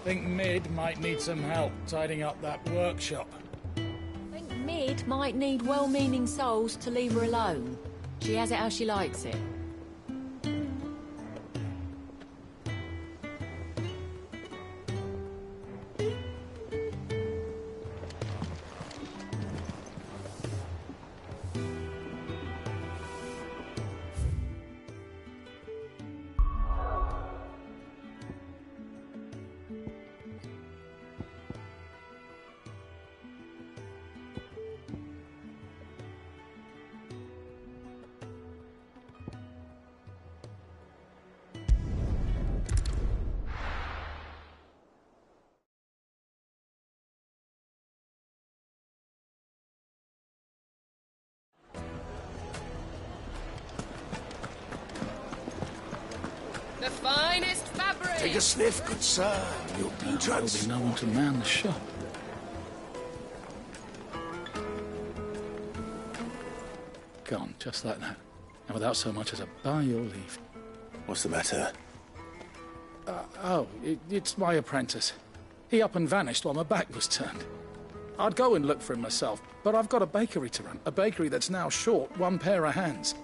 Think Mid might need some help tidying up that workshop. Think Mid might need well-meaning souls to leave her alone. She has it how she likes it. The finest fabric! Take a sniff, good sir. You'll be There'll be no one to man the shop. Gone, just like that. And without so much as a bow or leave. What's the matter? It's my apprentice. He up and vanished while my back was turned. I'd go and look for him myself, but I've got a bakery to run. A bakery that's now short one pair of hands.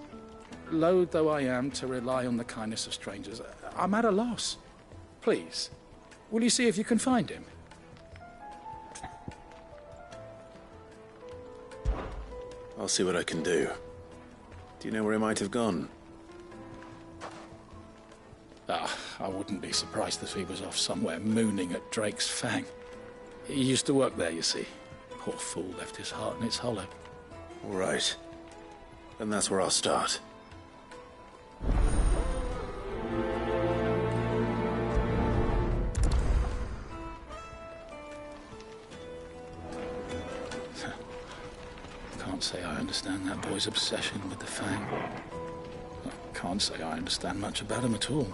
Loath though I am to rely on the kindness of strangers, I'm at a loss. Please, will you see if you can find him? I'll see what I can do. Do you know where he might have gone? I wouldn't be surprised if he was off somewhere mooning at Drake's Fang. He used to work there, you see. Poor fool left his heart in its hollow. All right. Then that's where I'll start. Can't say I understand that boy's obsession with the Fang. I can't say I understand much about him at all.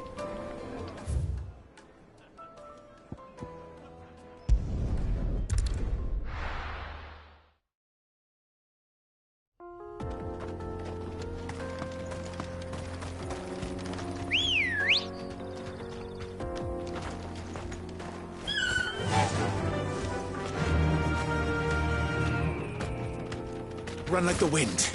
Run like the wind.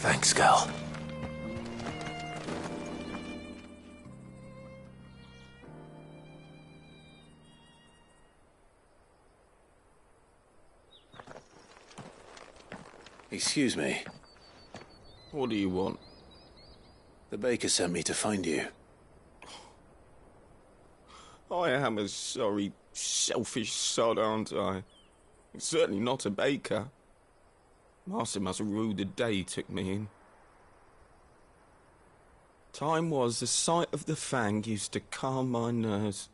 Thanks, girl. Excuse me. What do you want? The baker sent me to find you. I am a sorry, selfish sod, aren't I? Certainly not a baker. Master must have ruled the day he took me in. Time was the sight of the Fang used to calm my nerves.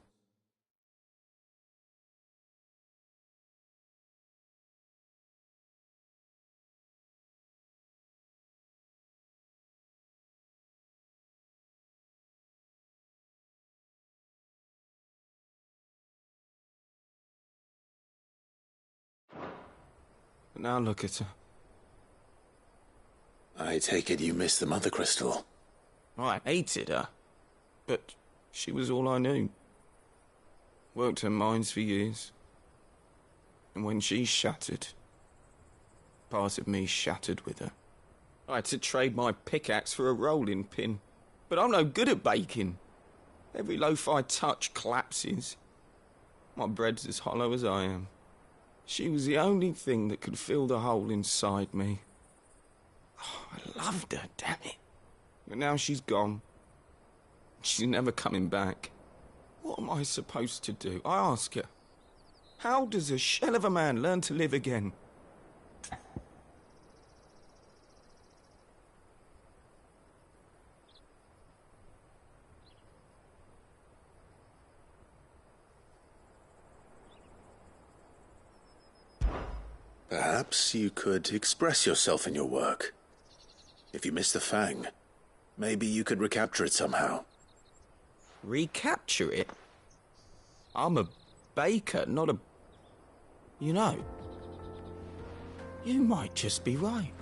But now look at her. I take it you missed the Mother Crystal. I hated her, but she was all I knew. Worked her mines for years. And when she shattered, part of me shattered with her. I had to trade my pickaxe for a rolling pin, but I'm no good at baking. Every loaf I touch collapses. My bread's as hollow as I am. She was the only thing that could fill the hole inside me. Oh, I loved her, damn it. But now she's gone. She's never coming back. What am I supposed to do? I ask her. How does a shell of a man learn to live again? Perhaps you could express yourself in your work. If you miss the Fang, maybe you could recapture it somehow. Recapture it? I'm a baker, not a... You know, you might just be right.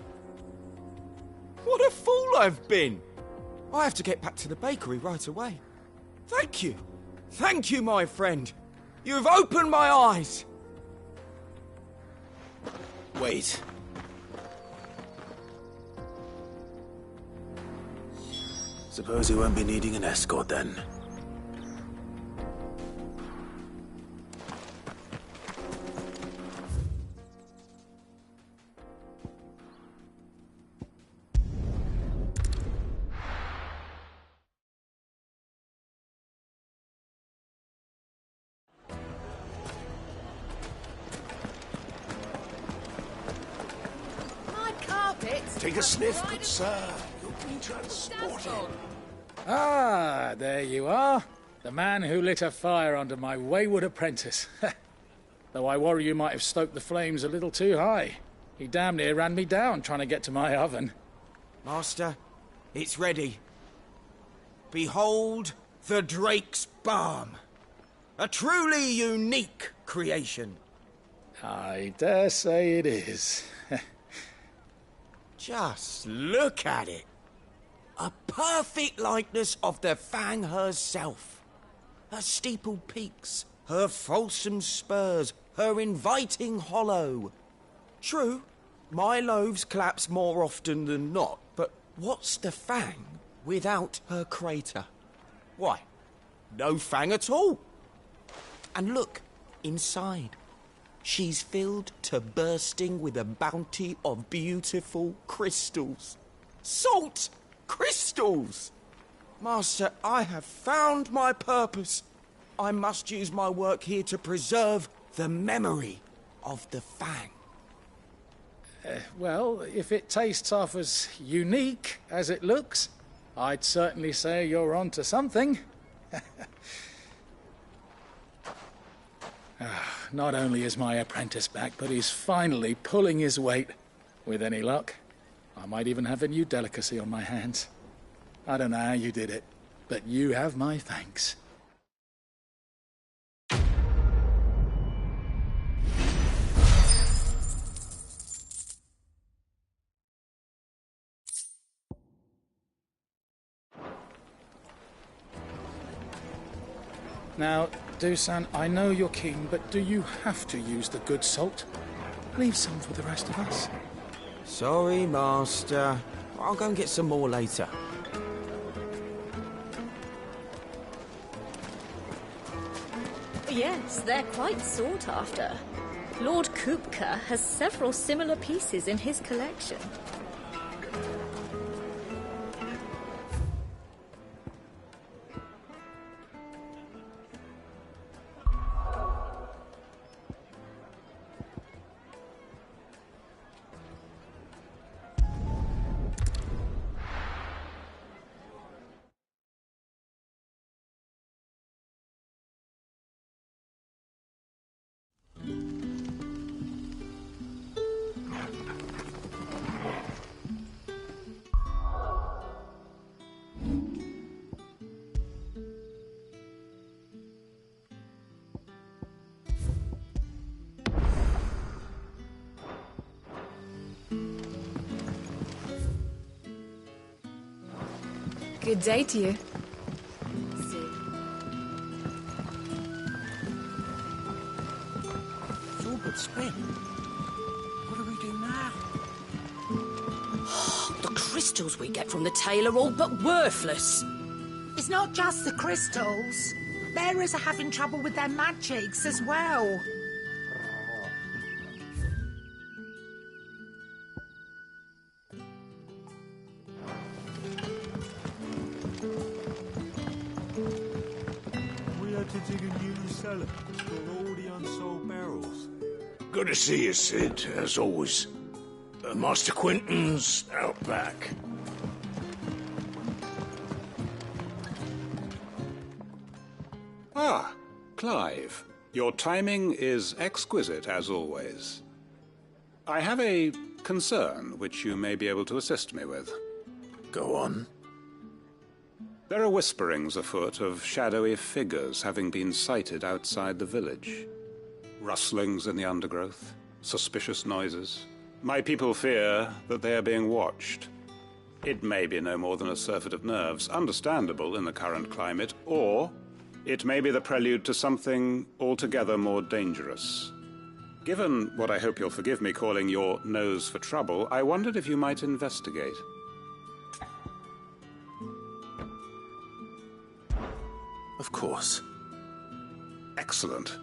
What a fool I've been! I have to get back to the bakery right away. Thank you. Thank you, my friend. You've opened my eyes. Wait. Suppose you won't be needing an escort then. Take a sniff, good sir. You'll be transported. Ah, there you are. The man who lit a fire under my wayward apprentice. Though I worry you might have stoked the flames a little too high. He damn near ran me down trying to get to my oven. Master, it's ready. Behold the Drake's Balm. A truly unique creation. I dare say it is. Just look at it. A perfect likeness of the Fang herself. Her steepled peaks, her fulsome spurs, her inviting hollow. True, my loaves collapse more often than not, but what's the Fang without her crater? Why, no Fang at all. And look, inside. She's filled to bursting with a bounty of beautiful crystals. Salt crystals! Master, I have found my purpose. I must use my work here to preserve the memory of the Fang. Well, if it tastes half as unique as it looks, I'd certainly say you're on to something. Not only is my apprentice back, but he's finally pulling his weight. With any luck, I might even have a new delicacy on my hands. I don't know how you did it, but you have my thanks. Now, Dusan, I know you're keen, but do you have to use the good salt? Leave some for the rest of us. Sorry, Master. I'll go and get some more later. Yes, they're quite sought after. Lord Kupka has several similar pieces in his collection. Good day to you. It's all but spent. What do we do now? The crystals we get from the tail are all but worthless. It's not just the crystals. Bearers are having trouble with their magics as well. We had to dig a new cellar to store all the unsold barrels. Good to see you, Sid, as always. Master Quentin's out back. Ah, Clive. Your timing is exquisite, as always. I have a concern which you may be able to assist me with. Go on. There are whisperings afoot of shadowy figures having been sighted outside the village. Rustlings in the undergrowth, suspicious noises. My people fear that they are being watched. It may be no more than a surfeit of nerves, understandable in the current climate, or it may be the prelude to something altogether more dangerous. Given what I hope you'll forgive me calling your nose for trouble, I wondered if you might investigate. Of course. Excellent.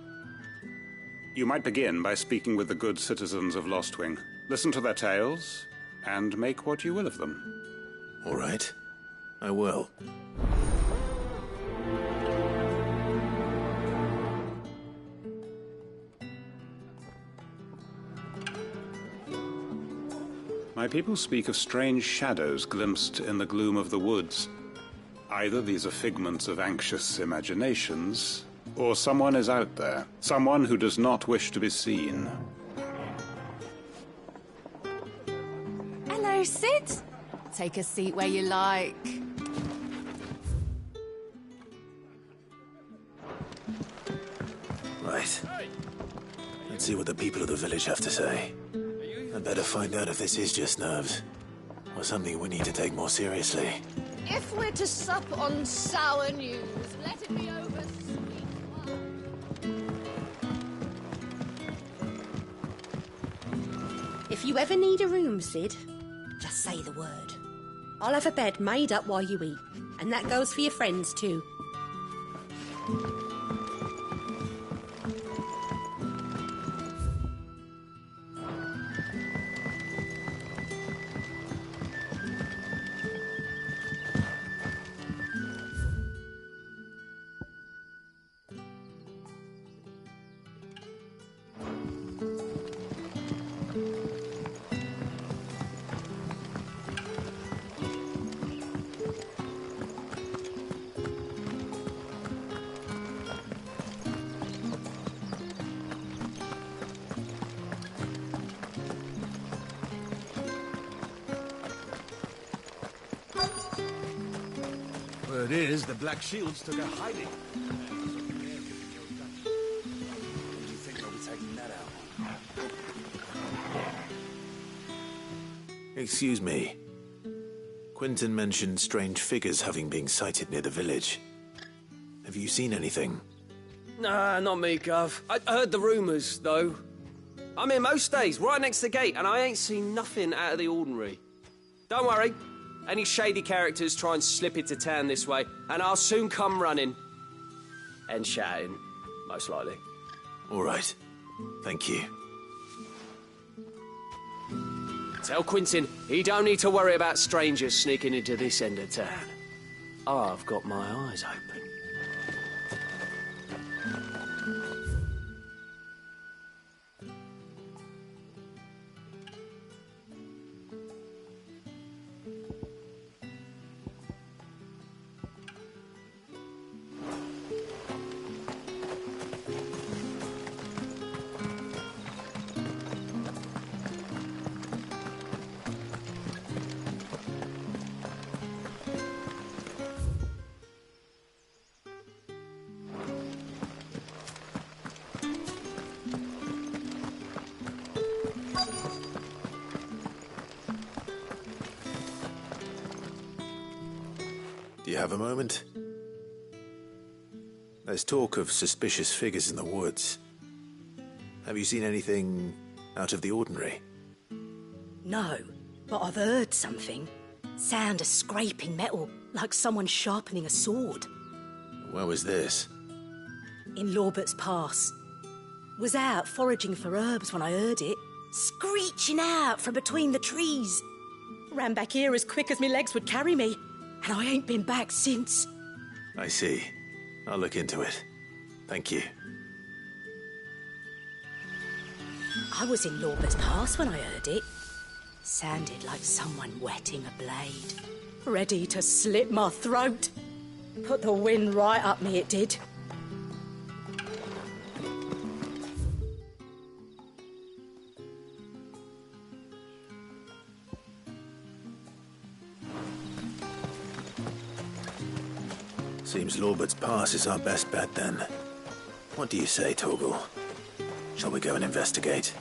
You might begin by speaking with the good citizens of Lostwing. Listen to their tales, and make what you will of them. All right. I will. My people speak of strange shadows glimpsed in the gloom of the woods. Either these are figments of anxious imaginations, or someone is out there. Someone who does not wish to be seen. Hello, Sid. Take a seat where you like. Right. Let's see what the people of the village have to say. I'd better find out if this is just nerves, or something we need to take more seriously. If we're to sup on sour news, let it be over sweet wine. If you ever need a room, Sid, just say the word. I'll have a bed made up while you eat, and that goes for your friends too. Word is, the Black Shields took a hiding. Do you think they'll be taking that out? Excuse me. Quentin mentioned strange figures having been sighted near the village. Have you seen anything? Nah, not me, Gov. I heard the rumours, though. I'm here most days, right next to the gate, and I ain't seen nothing out of the ordinary. Don't worry. Any shady characters try and slip into town this way, and I'll soon come running. And shouting, most likely. All right. Thank you. Tell Quentin he don't need to worry about strangers sneaking into this end of town. I've got my eyes open. Do you have a moment? There's talk of suspicious figures in the woods. Have you seen anything out of the ordinary? No, but I've heard something. Sound of scraping metal, like someone sharpening a sword. Where was this? In Lorbert's Pass. Was out foraging for herbs when I heard it, screeching out from between the trees. Ran back here as quick as my legs would carry me, and I ain't been back since. I see. I'll look into it. Thank you. I was in Lorbert's Pass when I heard it. Sounded like someone whetting a blade. Ready to slit my throat. Put the wind right up me, it did. Seems Lorbert's Pass is our best bet then. What do you say, Torgal? Shall we go and investigate?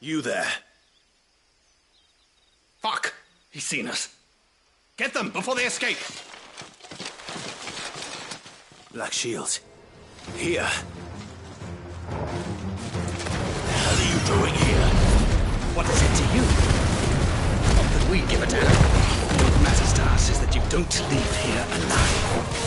You there. Fuck! He's seen us. Get them before they escape. Black Shields. Here. What the hell are you doing here? What is it to you? Not that we give a damn. What matters to us is that you don't leave here alive.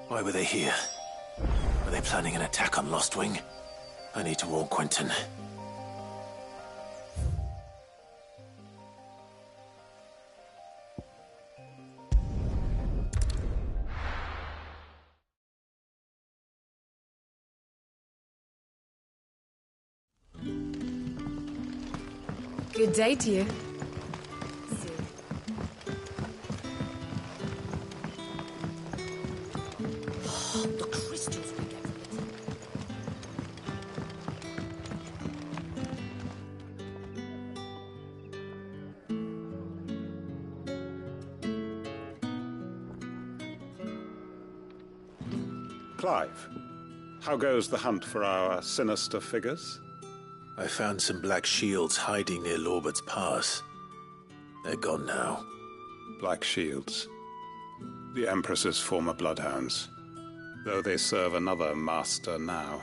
Why were they here? Were they planning an attack on Lostwing? I need to warn Quentin. Good day to you. The crystals we get from it. Clive, how goes the hunt for our sinister figures? I found some black shields hiding near Lorbert's Pass. They're gone now. Black shields. The Empress's former bloodhounds. Though they serve another master now.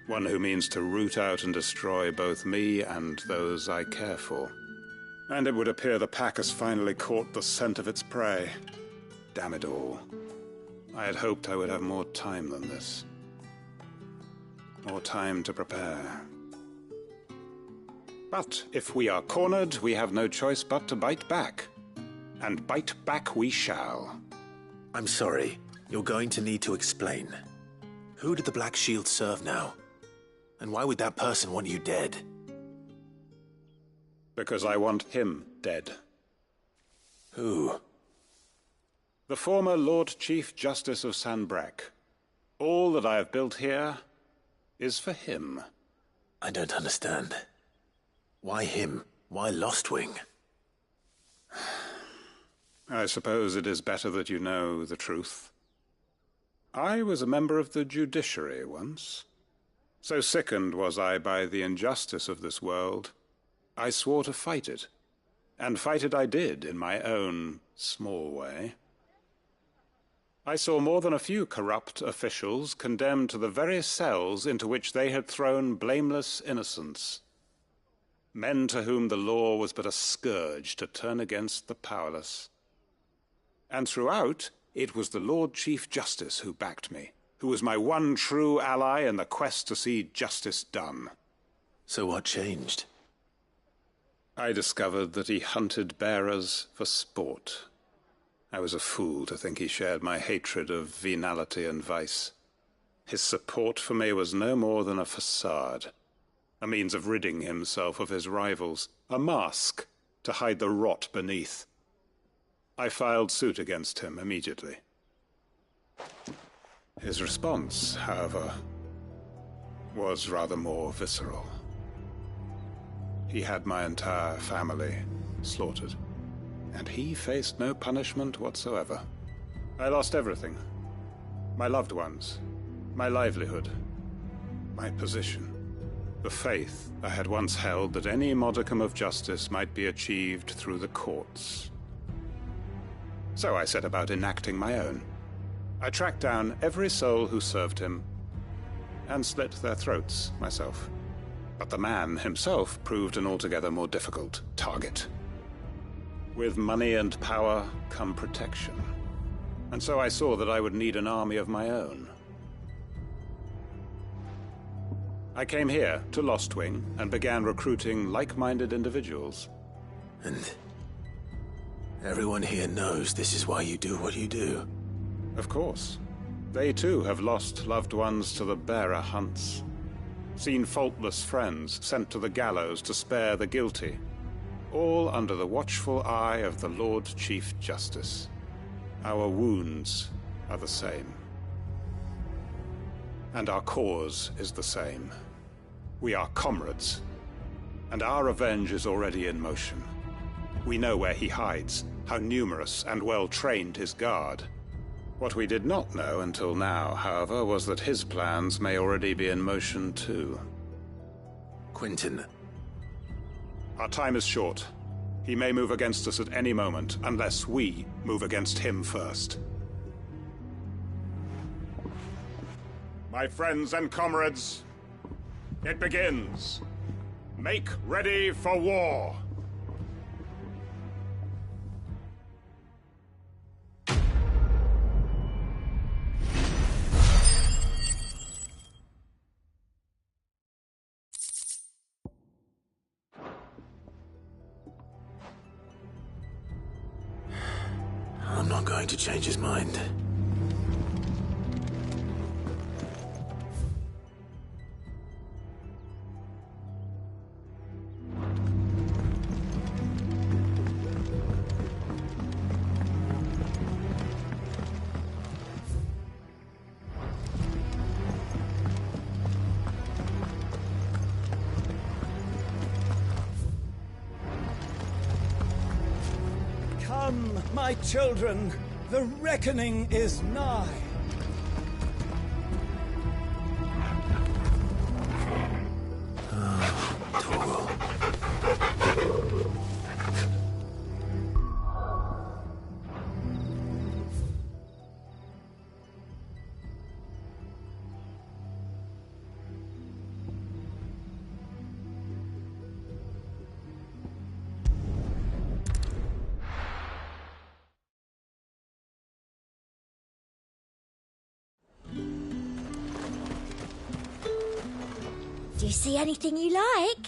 One who means to root out and destroy both me and those I care for. And it would appear the pack has finally caught the scent of its prey. Damn it all. I had hoped I would have more time than this. More time to prepare. But if we are cornered, we have no choice but to bite back. And bite back we shall. I'm sorry. You're going to need to explain. Who did the Black Shield serve now? And why would that person want you dead? Because I want him dead. Who? The former Lord Chief Justice of Sanbreque. All that I have built here is for him. I don't understand. Why him? Why Lostwing? I suppose it is better that you know the truth. I was a member of the judiciary once. So sickened was I by the injustice of this world, I swore to fight it. And fight it I did, in my own small way. I saw more than a few corrupt officials condemned to the very cells into which they had thrown blameless innocents. Men to whom the law was but a scourge to turn against the powerless. And throughout, it was the Lord Chief Justice who backed me, who was my one true ally in the quest to see justice done. So what changed? I discovered that he hunted bearers for sport. I was a fool to think he shared my hatred of venality and vice. His support for me was no more than a facade, a means of ridding himself of his rivals, a mask to hide the rot beneath. I filed suit against him immediately. His response, however, was rather more visceral. He had my entire family slaughtered, and he faced no punishment whatsoever. I lost everything. My loved ones, my livelihood, my position, the faith I had once held that any modicum of justice might be achieved through the courts. So I set about enacting my own. I tracked down every soul who served him, and slit their throats myself. But the man himself proved an altogether more difficult target. With money and power come protection. And so I saw that I would need an army of my own. I came here to Lostwing and began recruiting like-minded individuals. And everyone here knows this is why you do what you do. Of course. They too have lost loved ones to the bearer hunts. Seen faultless friends sent to the gallows to spare the guilty. All under the watchful eye of the Lord Chief Justice. Our wounds are the same. And our cause is the same. We are comrades. And our revenge is already in motion. We know where he hides, how numerous and well-trained his guard. What we did not know until now, however, was that his plans may already be in motion too. Quentin. Our time is short. He may move against us at any moment, unless we move against him first. My friends and comrades, it begins. Make ready for war. I'm not going to change his mind. Come, my children, the reckoning is nigh. Do you see anything you like?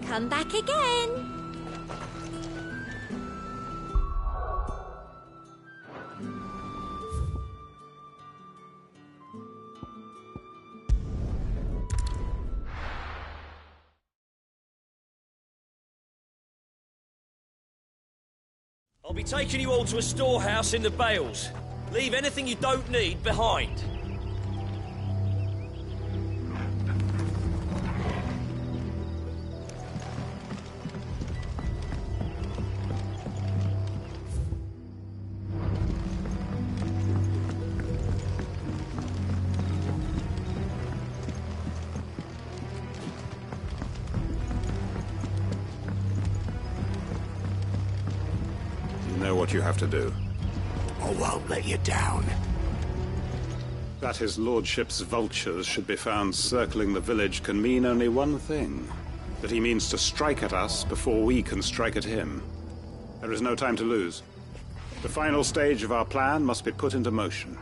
Come back again. I'll be taking you all to a storehouse in the Bales. Leave anything you don't need behind. What you have to do. I won't let you down. That his lordship's vultures should be found circling the village can mean only one thing. That he means to strike at us before we can strike at him. There is no time to lose. The final stage of our plan must be put into motion.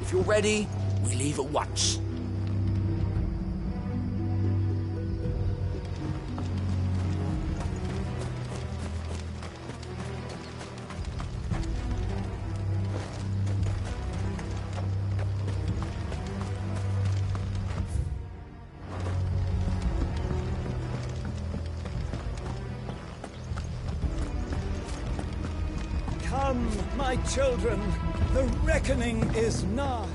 If you're ready, we leave at once. Come, my children, the reckoning is nigh.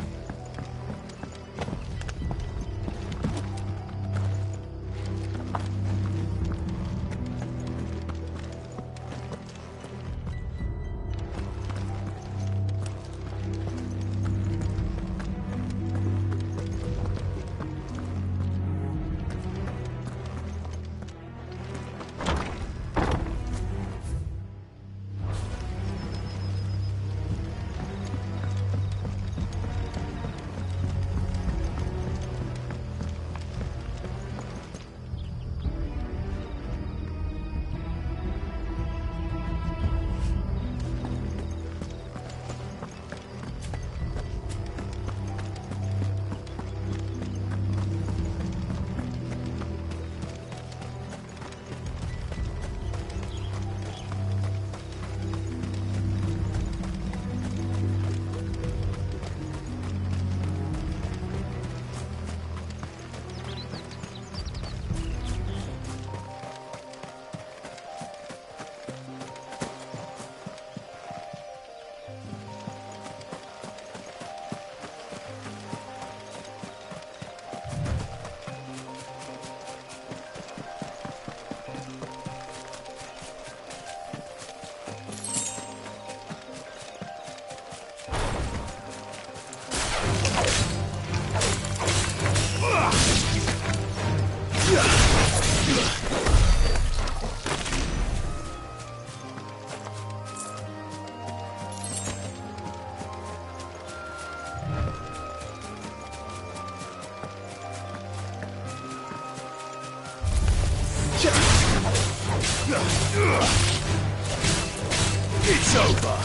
It's over.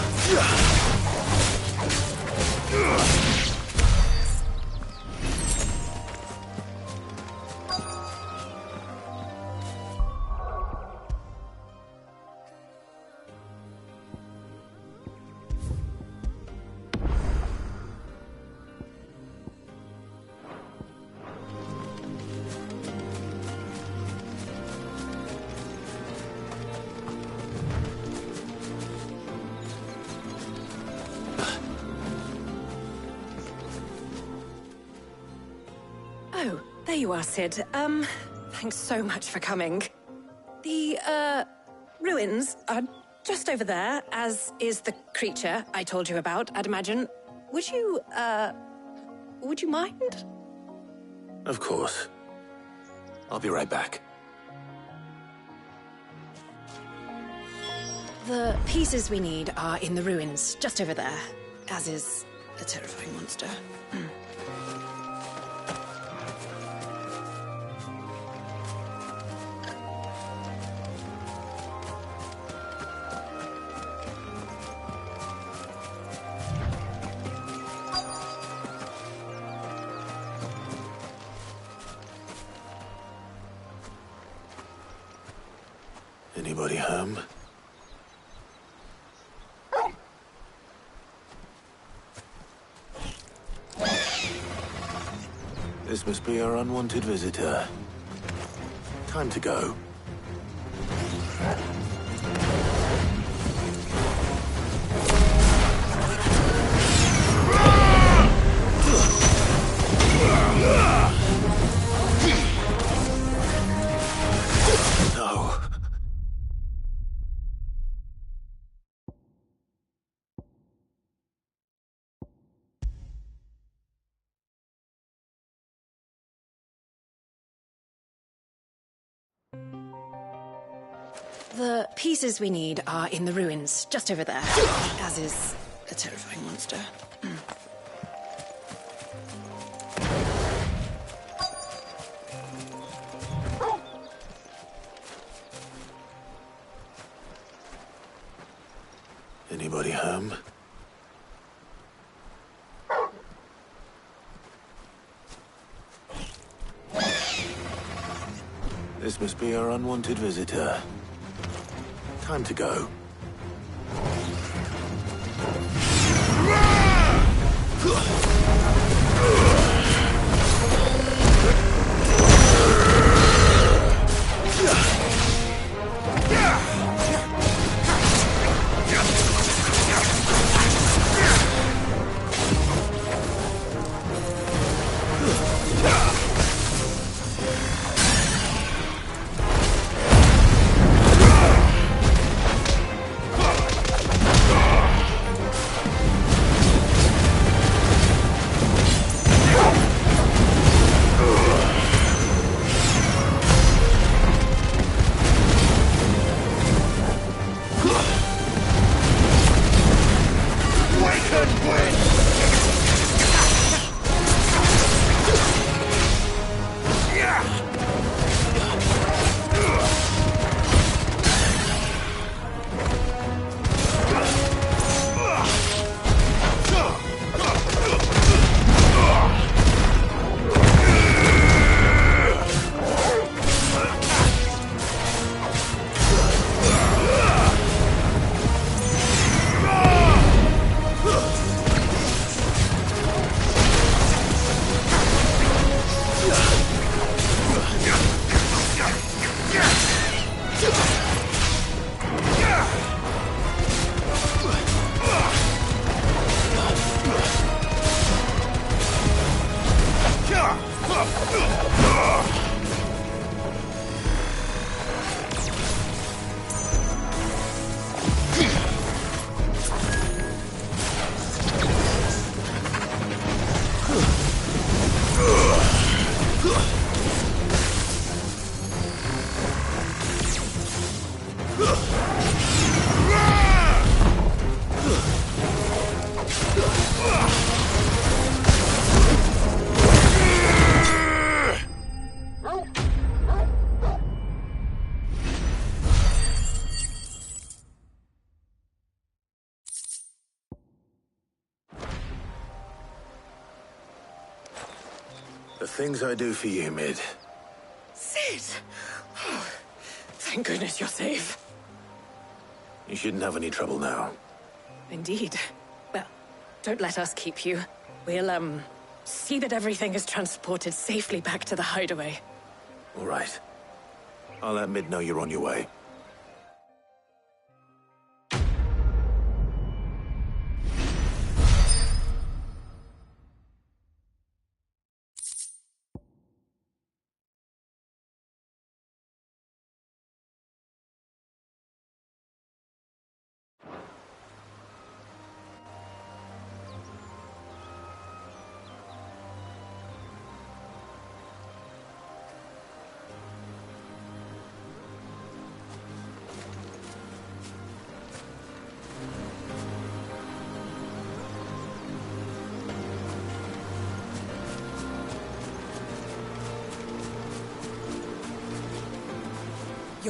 Oh, there you are, Sid. Thanks so much for coming. The, ruins are just over there, as is the creature I told you about, I'd imagine. Would you mind? Of course. I'll be right back. The pieces we need are in the ruins, just over there, as is a terrifying monster. Anybody home? This must be our unwanted visitor. Time to go. No. The pieces we need are in the ruins, just over there, as is a terrifying monster. Anybody home? This must be our unwanted visitor. Time to go. The things I do for you, Mid. Sid! Oh, thank goodness you're safe. You shouldn't have any trouble now. Indeed. Well, don't let us keep you. We'll, see that everything is transported safely back to the hideaway. All right. I'll let Mid know you're on your way.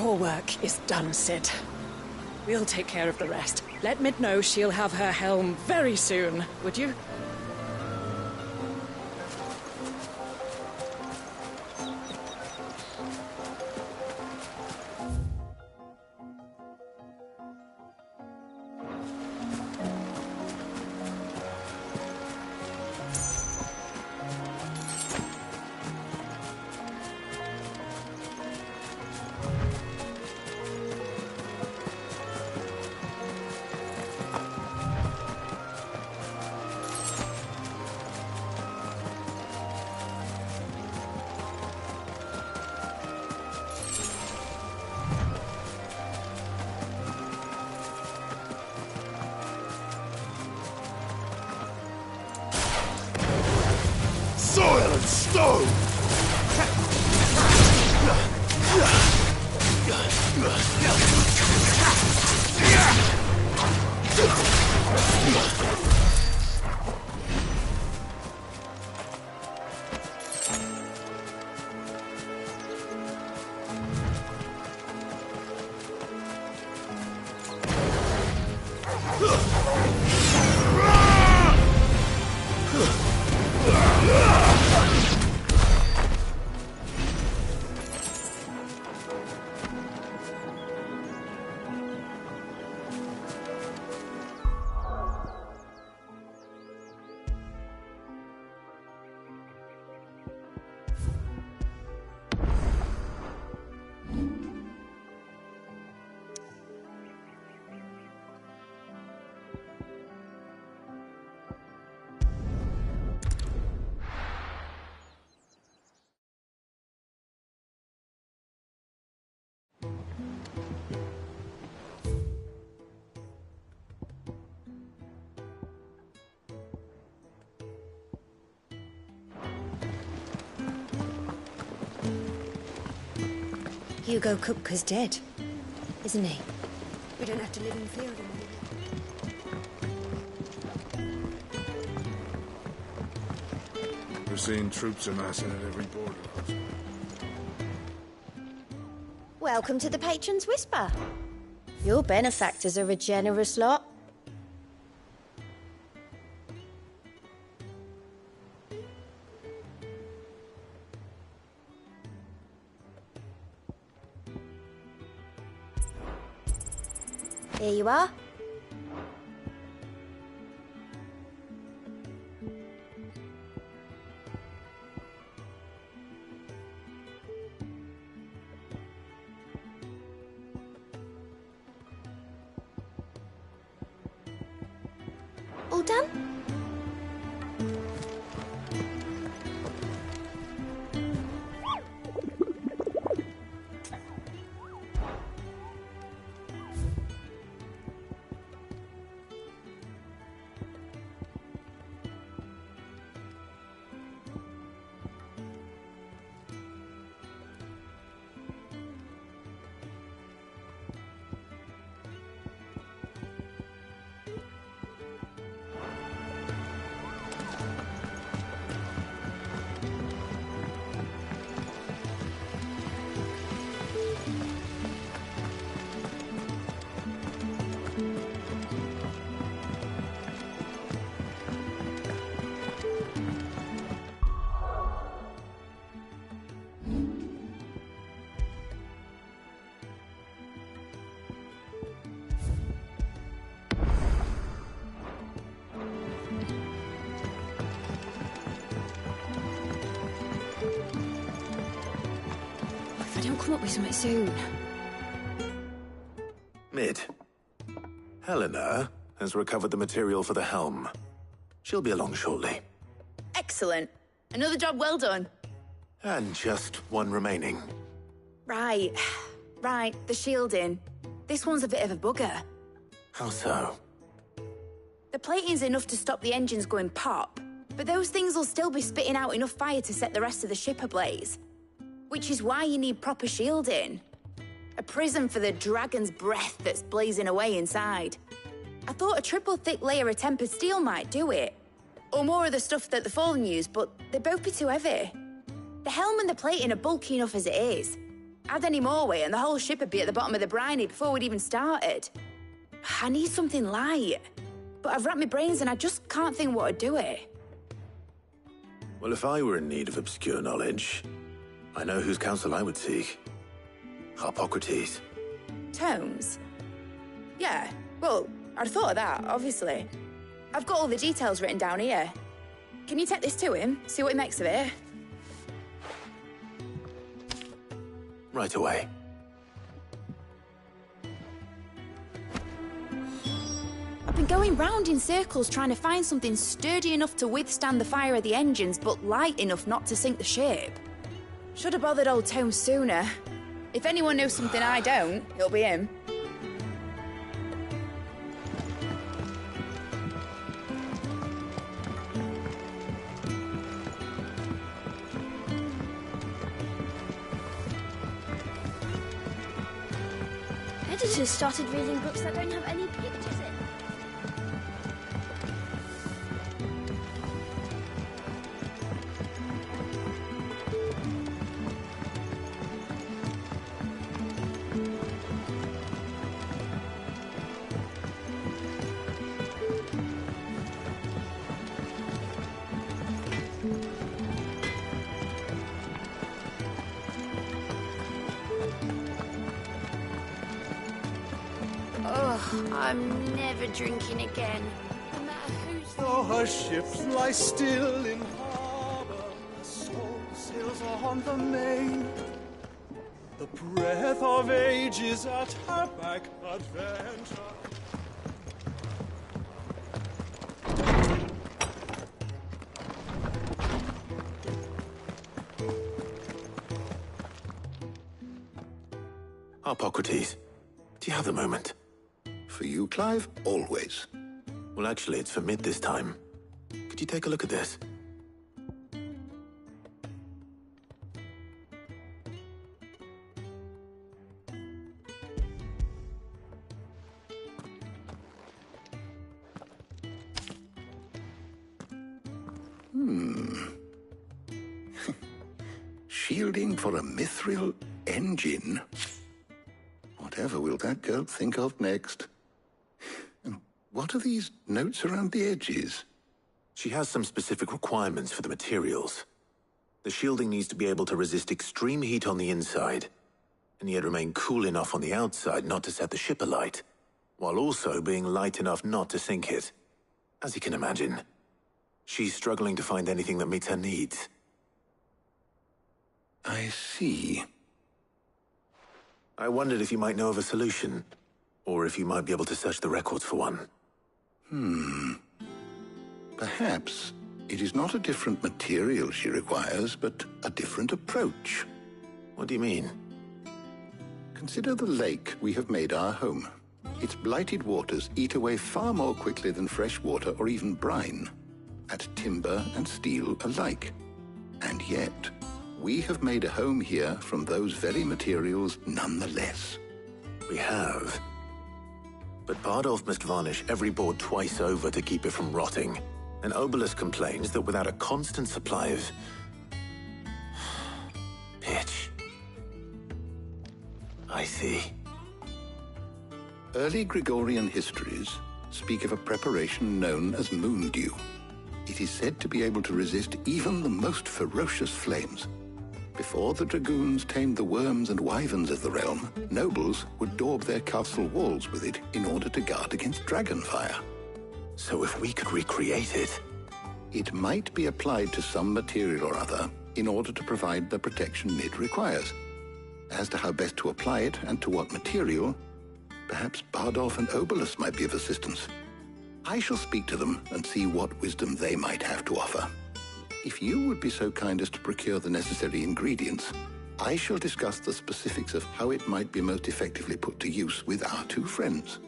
Your work is done, Sid. We'll take care of the rest. Let Mid know she'll have her helm very soon, would you? Soil and stone! Hugo Kupka's dead, isn't he? We don't have to live in fear of him anymore. We're seeing troops amassing at every border. Welcome to the Patron's Whisper. Your benefactors are a generous lot. Here you are. All done? Come up with something soon. Mid. Helena has recovered the material for the helm. She'll be along shortly. Excellent. Another job well done. And just one remaining. Right. Right, the shielding. This one's a bit of a bugger. How so? The plating's enough to stop the engines going pop, but those things will still be spitting out enough fire to set the rest of the ship ablaze. Which is why you need proper shielding. A prison for the dragon's breath that's blazing away inside. I thought a triple thick layer of tempered steel might do it. Or more of the stuff that the Fallen use, but they'd both be too heavy. The helm and the plating are bulky enough as it is. Add any more weight and the whole ship would be at the bottom of the briny before we'd even started. I need something light. But I've racked my brains and I just can't think what would do it. Well, if I were in need of obscure knowledge, I know whose counsel I would seek. Hippocrates. Tomes? Yeah, well, I'd thought of that, obviously. I've got all the details written down here. Can you take this to him, see what he makes of it? Right away. I've been going round in circles trying to find something sturdy enough to withstand the fire of the engines, but light enough not to sink the ship. Should have bothered old Tomes sooner. If anyone knows something I don't, it'll be him. Editors started reading books that don't have any pictures in. I'm never drinking again. No matter who's... Though her ships lie still in harbour, her soul sails on the main. The breath of age is at her back, adventure. Hippocrates, do you have a moment? For you, Clive, always. Well, actually, it's for mid this time. Could you take a look at this? Shielding for a mithril engine? Whatever will that girl think of next? And what are these notes around the edges? She has some specific requirements for the materials. The shielding needs to be able to resist extreme heat on the inside, and yet remain cool enough on the outside not to set the ship alight, while also being light enough not to sink it. As you can imagine, she's struggling to find anything that meets her needs. I see. I wondered if you might know of a solution, or if you might be able to search the records for one. Perhaps it is not a different material she requires, but a different approach. What do you mean? Consider the lake we have made our home. Its blighted waters eat away far more quickly than fresh water or even brine, at timber and steel alike. And yet, we have made a home here from those very materials nonetheless. We have. But Bardolph must varnish every board twice over to keep it from rotting. And Obelus complains that without a constant supply of... pitch. I see. Early Gregorian histories speak of a preparation known as moon dew. It is said to be able to resist even the most ferocious flames. Before the dragoons tamed the worms and wyverns of the realm, nobles would daub their castle walls with it in order to guard against dragonfire. So if we could recreate it... It might be applied to some material or other in order to provide the protection it requires. As to how best to apply it and to what material, perhaps Bardolph and Obelus might be of assistance. I shall speak to them and see what wisdom they might have to offer. If you would be so kind as to procure the necessary ingredients, I shall discuss the specifics of how it might be most effectively put to use with our two friends.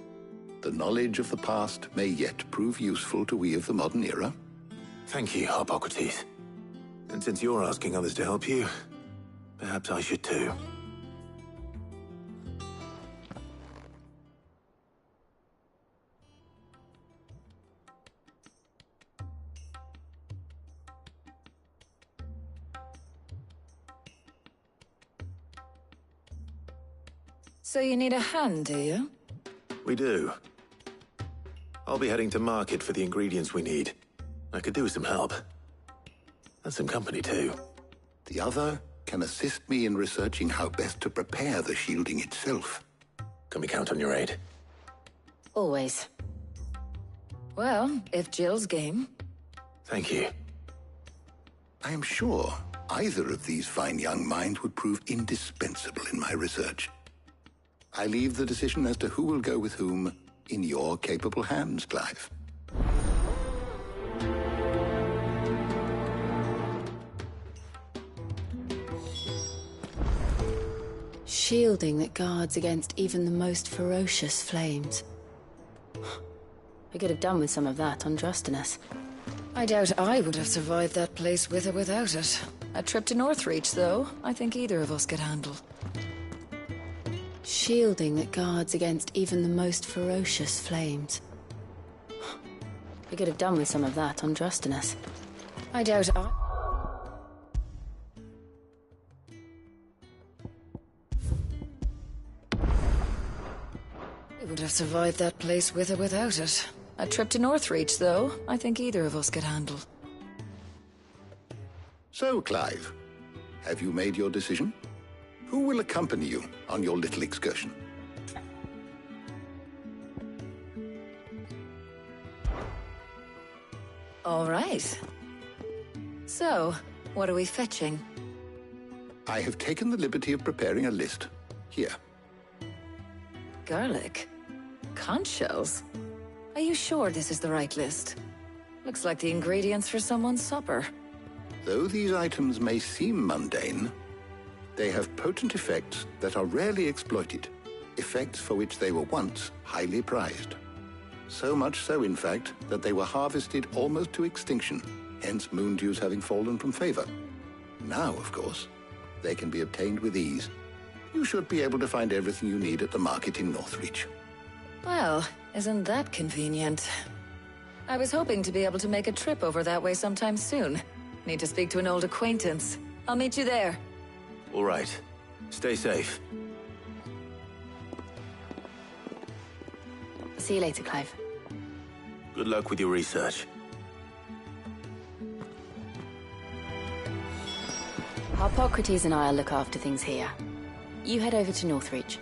The knowledge of the past may yet prove useful to we of the modern era. Thank you, Hippocrates. And since you're asking others to help you, perhaps I should too. So you need a hand, do you? We do. I'll be heading to market for the ingredients we need. I could do with some help. And some company, too. The other can assist me in researching how best to prepare the shielding itself. Can we count on your aid? Always. Well, if Jill's game. Thank you. I am sure either of these fine young minds would prove indispensable in my research. I leave the decision as to who will go with whom in your capable hands, Clive. Shielding that guards against even the most ferocious flames. We could have done with some of that on Drustinus. I doubt I would have survived that place with or without it. A trip to Northreach, though, I think either of us could handle. Shielding that guards against even the most ferocious flames. We could have done with some of that on Drustinus. I doubt I... We would have survived that place with or without it. A trip to Northreach, though, I think either of us could handle. So, Clive, have you made your decision? Who will accompany you on your little excursion? All right. So, what are we fetching? I have taken the liberty of preparing a list. Here. Garlic? Conch shells? Are you sure this is the right list? Looks like the ingredients for someone's supper. Though these items may seem mundane, they have potent effects that are rarely exploited, effects for which they were once highly prized. So much so, in fact, that they were harvested almost to extinction, hence moon dews having fallen from favor. Now, of course, they can be obtained with ease. You should be able to find everything you need at the market in Northreach. Well, isn't that convenient? I was hoping to be able to make a trip over that way sometime soon. Need to speak to an old acquaintance. I'll meet you there. All right. Stay safe. See you later, Clive. Good luck with your research. Harpocrates and I'll look after things here. You head over to Northreach.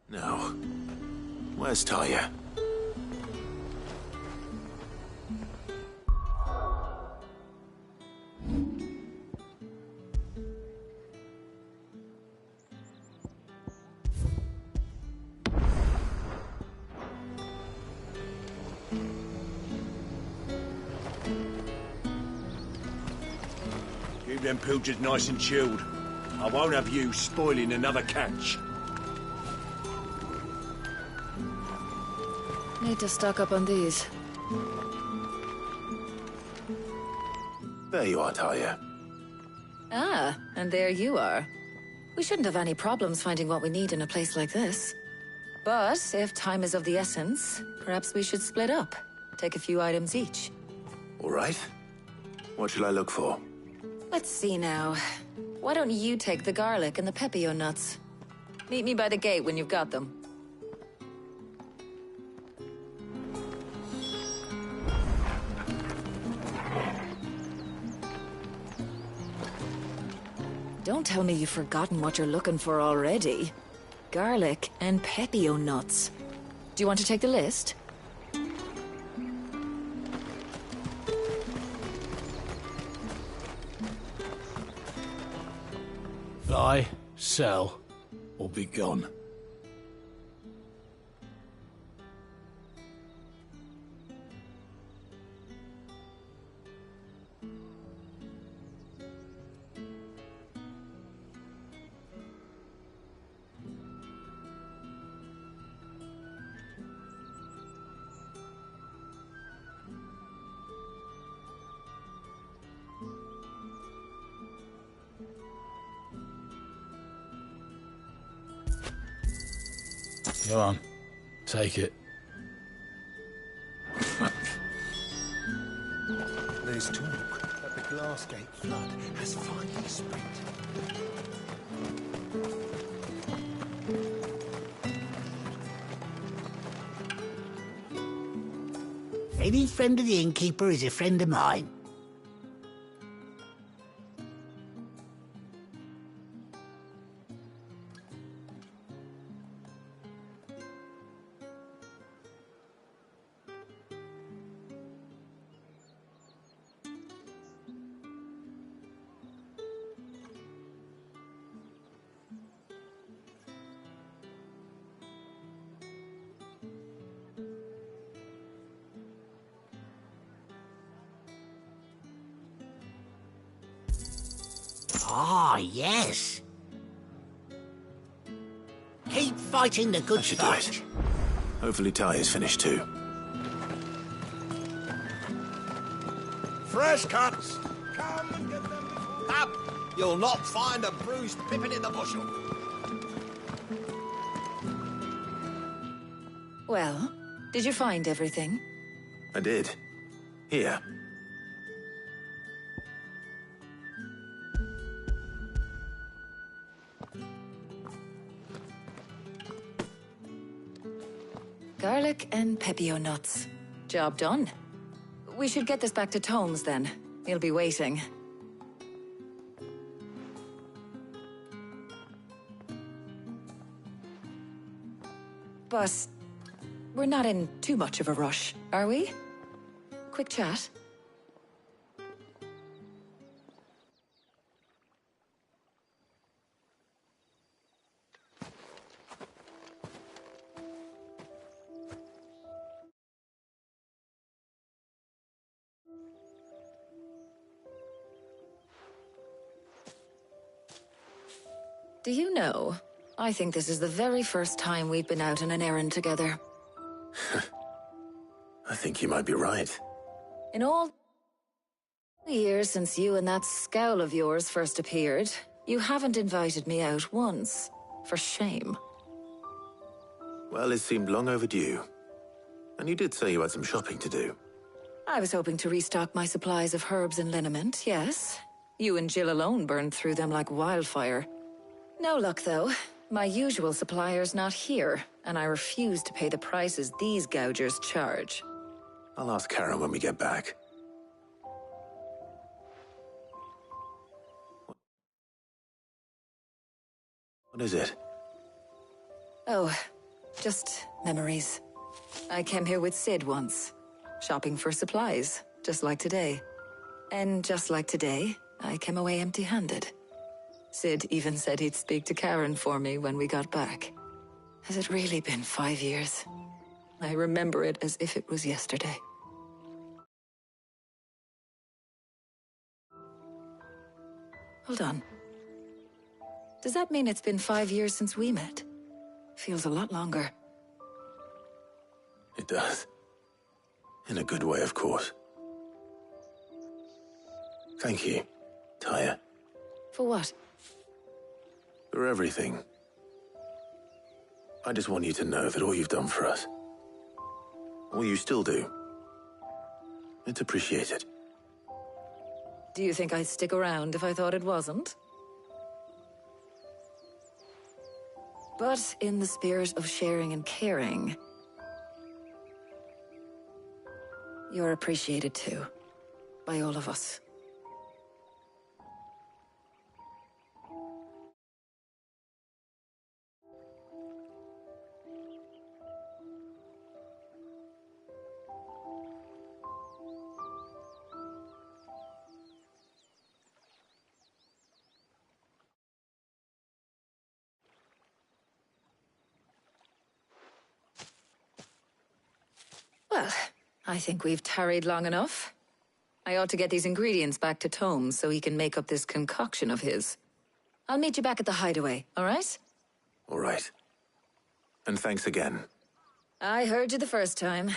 Now, where's Talia? Keep them pilchards nice and chilled. I won't have you spoiling another catch. Need to stock up on these. There you are, Talia. Ah, and there you are. We shouldn't have any problems finding what we need in a place like this. But if time is of the essence, perhaps we should split up. Take a few items each. All right. What should I look for? Let's see now. Why don't you take the garlic and the pepio nuts? Meet me by the gate when you've got them. Don't tell me you've forgotten what you're looking for already. Garlic and pepio nuts. Do you want to take the list? Buy, sell, or be gone. Go on. Take it. There's talk that the Glassgate flood has finally spread. Any friend of the innkeeper is a friend of mine. Ah, yes. Keep fighting the good should do fight. it. Hopefully Ty is finished too. Fresh cuts! Come and get them before... Up! You'll not find a bruised pippin in the bushel. Well, did you find everything? I did. Here. Garlic and pepio nuts. Job done. We should get this back to Tomes then. He'll be waiting. But we're not in too much of a rush, are we? Quick chat. Do you know, I think this is the very first time we've been out on an errand together. I think you might be right. In all the years since you and that scowl of yours first appeared, you haven't invited me out once. For shame. Well, it seemed long overdue. And you did say you had some shopping to do. I was hoping to restock my supplies of herbs and liniment, yes. You and Jill alone burned through them like wildfire. No luck, though. My usual supplier's not here, and I refuse to pay the prices these gougers charge. I'll ask Karen when we get back. What is it? Oh, just memories. I came here with Sid once, shopping for supplies, just like today. And just like today, I came away empty-handed. Sid even said he'd speak to Karen for me when we got back. Has it really been 5 years? I remember it as if it was yesterday. Hold on. Does that mean it's been 5 years since we met? Feels a lot longer. It does. In a good way, of course. Thank you, Tyre. For what? For everything. I just want you to know that all you've done for us, all you still do, it's appreciated. Do you think I'd stick around if I thought it wasn't? But in the spirit of sharing and caring, you're appreciated too, by all of us. Well, I think we've tarried long enough. I ought to get these ingredients back to Tomes so he can make up this concoction of his. I'll meet you back at the hideaway, all right? All right. And thanks again. I heard you the first time.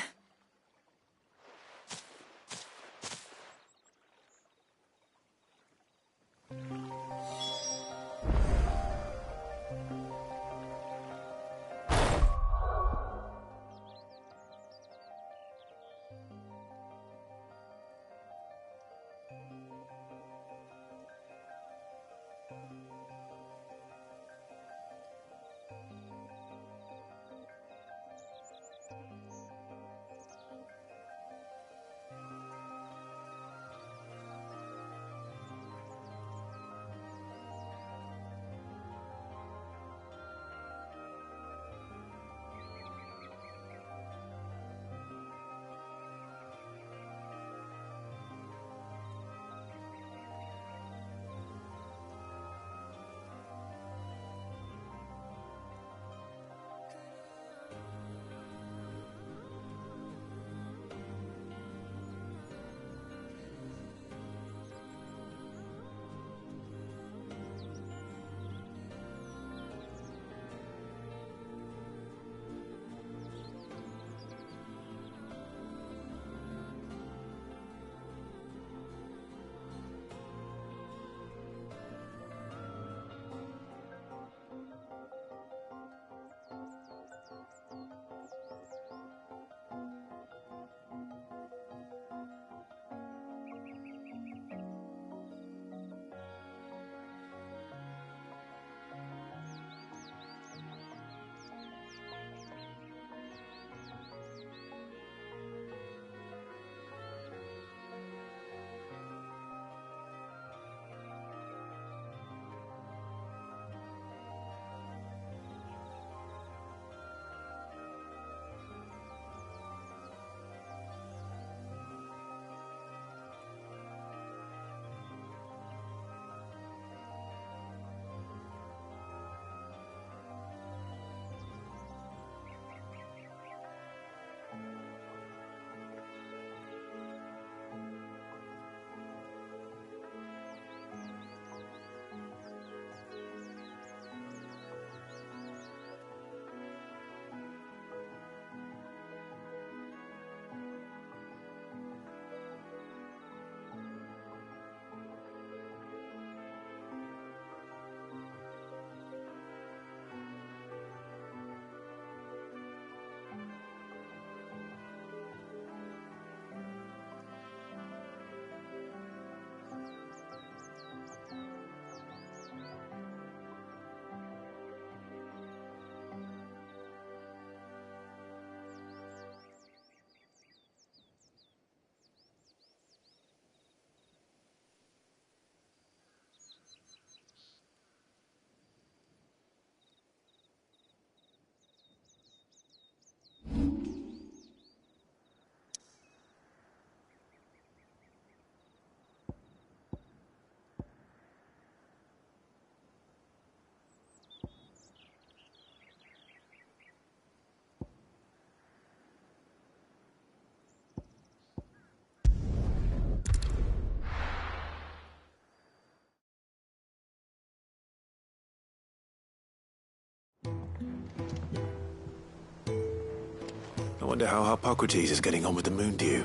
I wonder how Hippocrates is getting on with the moon dew.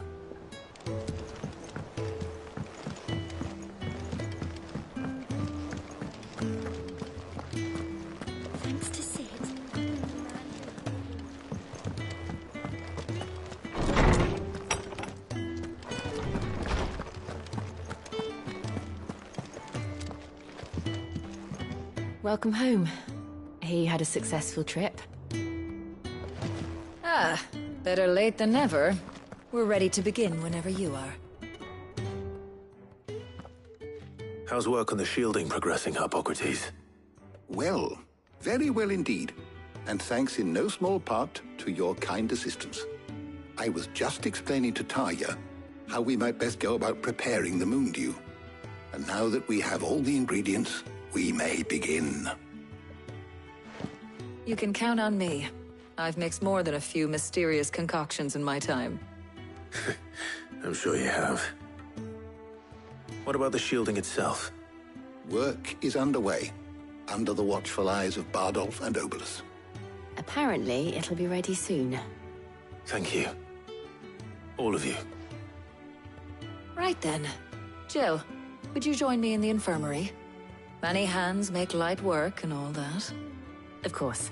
Thanks to Sid. Welcome home. He had a successful trip. Ah, better late than never. We're ready to begin whenever you are. How's work on the shielding progressing, Hippocrates? Well, very well indeed. And thanks in no small part to your kind assistance. I was just explaining to Tarja how we might best go about preparing the moon dew. And now that we have all the ingredients, we may begin. You can count on me. I've mixed more than a few mysterious concoctions in my time. I'm sure you have. What about the shielding itself? Work is underway, under the watchful eyes of Bardolph and Obolus. Apparently, it'll be ready soon. Thank you. All of you. Right then. Jill, would you join me in the infirmary? Many hands make light work and all that. Of course.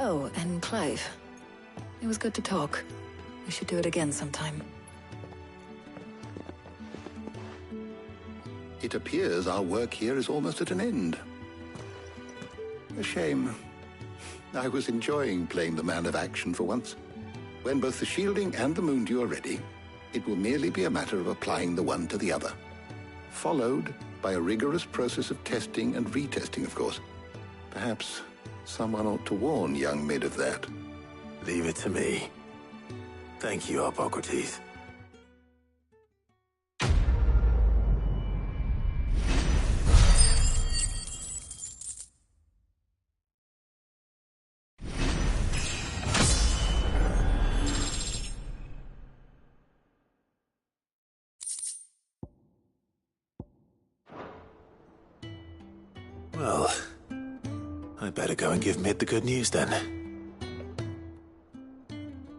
Oh, and Clive. It was good to talk. We should do it again sometime. It appears our work here is almost at an end. A shame. I was enjoying playing the man of action for once. When both the shielding and the moondew are ready, it will merely be a matter of applying the one to the other. Followed by a rigorous process of testing and retesting, of course. Perhaps someone ought to warn young Mid of that. Leave it to me. Thank you, Hippocrates. Well, I better go and give Mid the good news then.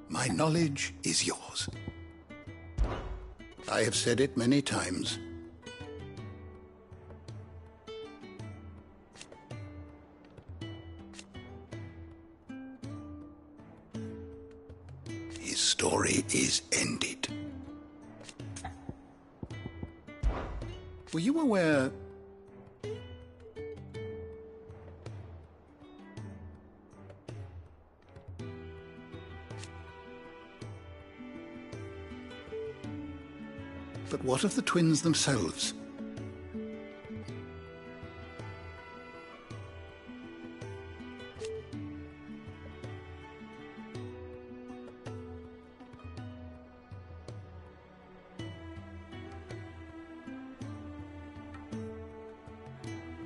My knowledge is yours. I have said it many times. His story is ended. Were you aware... But what of the twins themselves?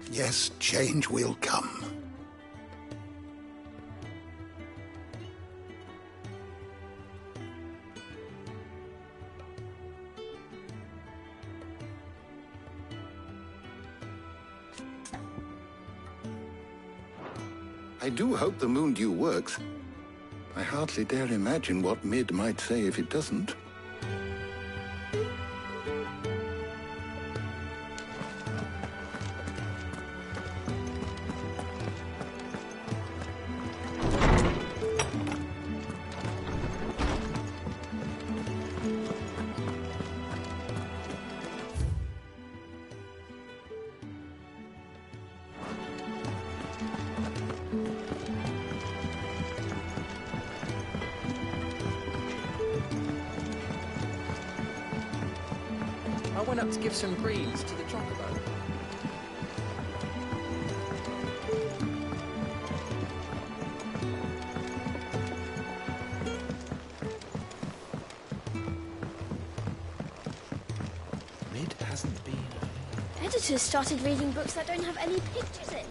Yes, change will come. I do hope the moondew works. I hardly dare imagine what Mid might say if it doesn't. I went up to give some greens to the chocobo. Mid hasn't been. Editors started reading books that don't have any pictures in.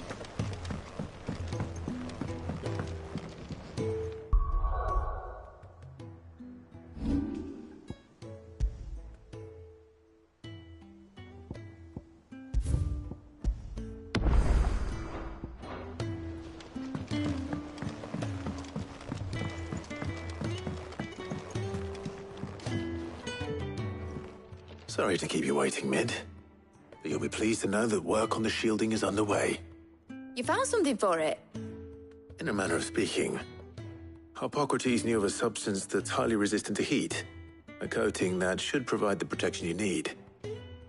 Sorry to keep you waiting, Mid. But you'll be pleased to know that work on the shielding is underway. You found something for it? In a manner of speaking, Hippocrates knew of a substance that's highly resistant to heat. A coating that should provide the protection you need.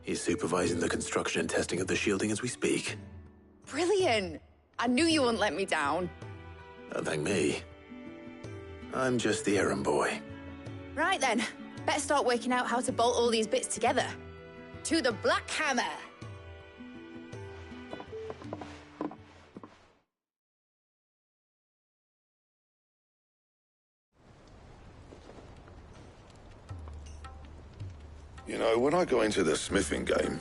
He's supervising the construction and testing of the shielding as we speak. Brilliant! I knew you wouldn't let me down. Don't thank me. I'm just the errand boy. Right then, better start working out how to bolt all these bits together. To the Black Hammer! You know, when I got into the smithing game,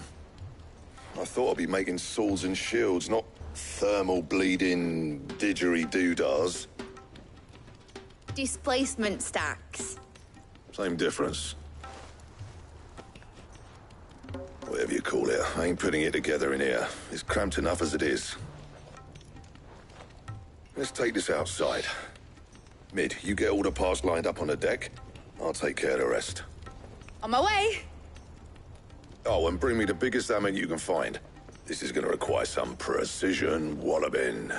I thought I'd be making swords and shields, not thermal bleeding didgeridoo-dahs. Displacement stacks. Same difference. Whatever you call it, I ain't putting it together in here. It's cramped enough as it is. Let's take this outside. Mid, you get all the parts lined up on the deck. I'll take care of the rest. On my way! Oh, and bring me the biggest hammer you can find. This is gonna require some precision walloping.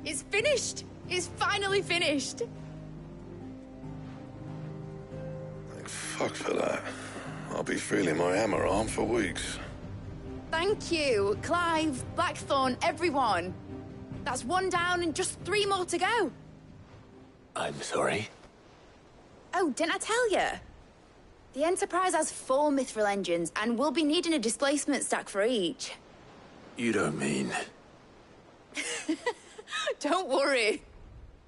It's finished! It's finally finished! Thank fuck for that. I'll be feeling my hammer arm for weeks. Thank you, Clive, Blackthorn, everyone. That's one down and just 3 more to go. I'm sorry. Oh, didn't I tell you? The Enterprise has 4 mithril engines, and we'll be needing a displacement stack for each. You don't mean... Don't worry.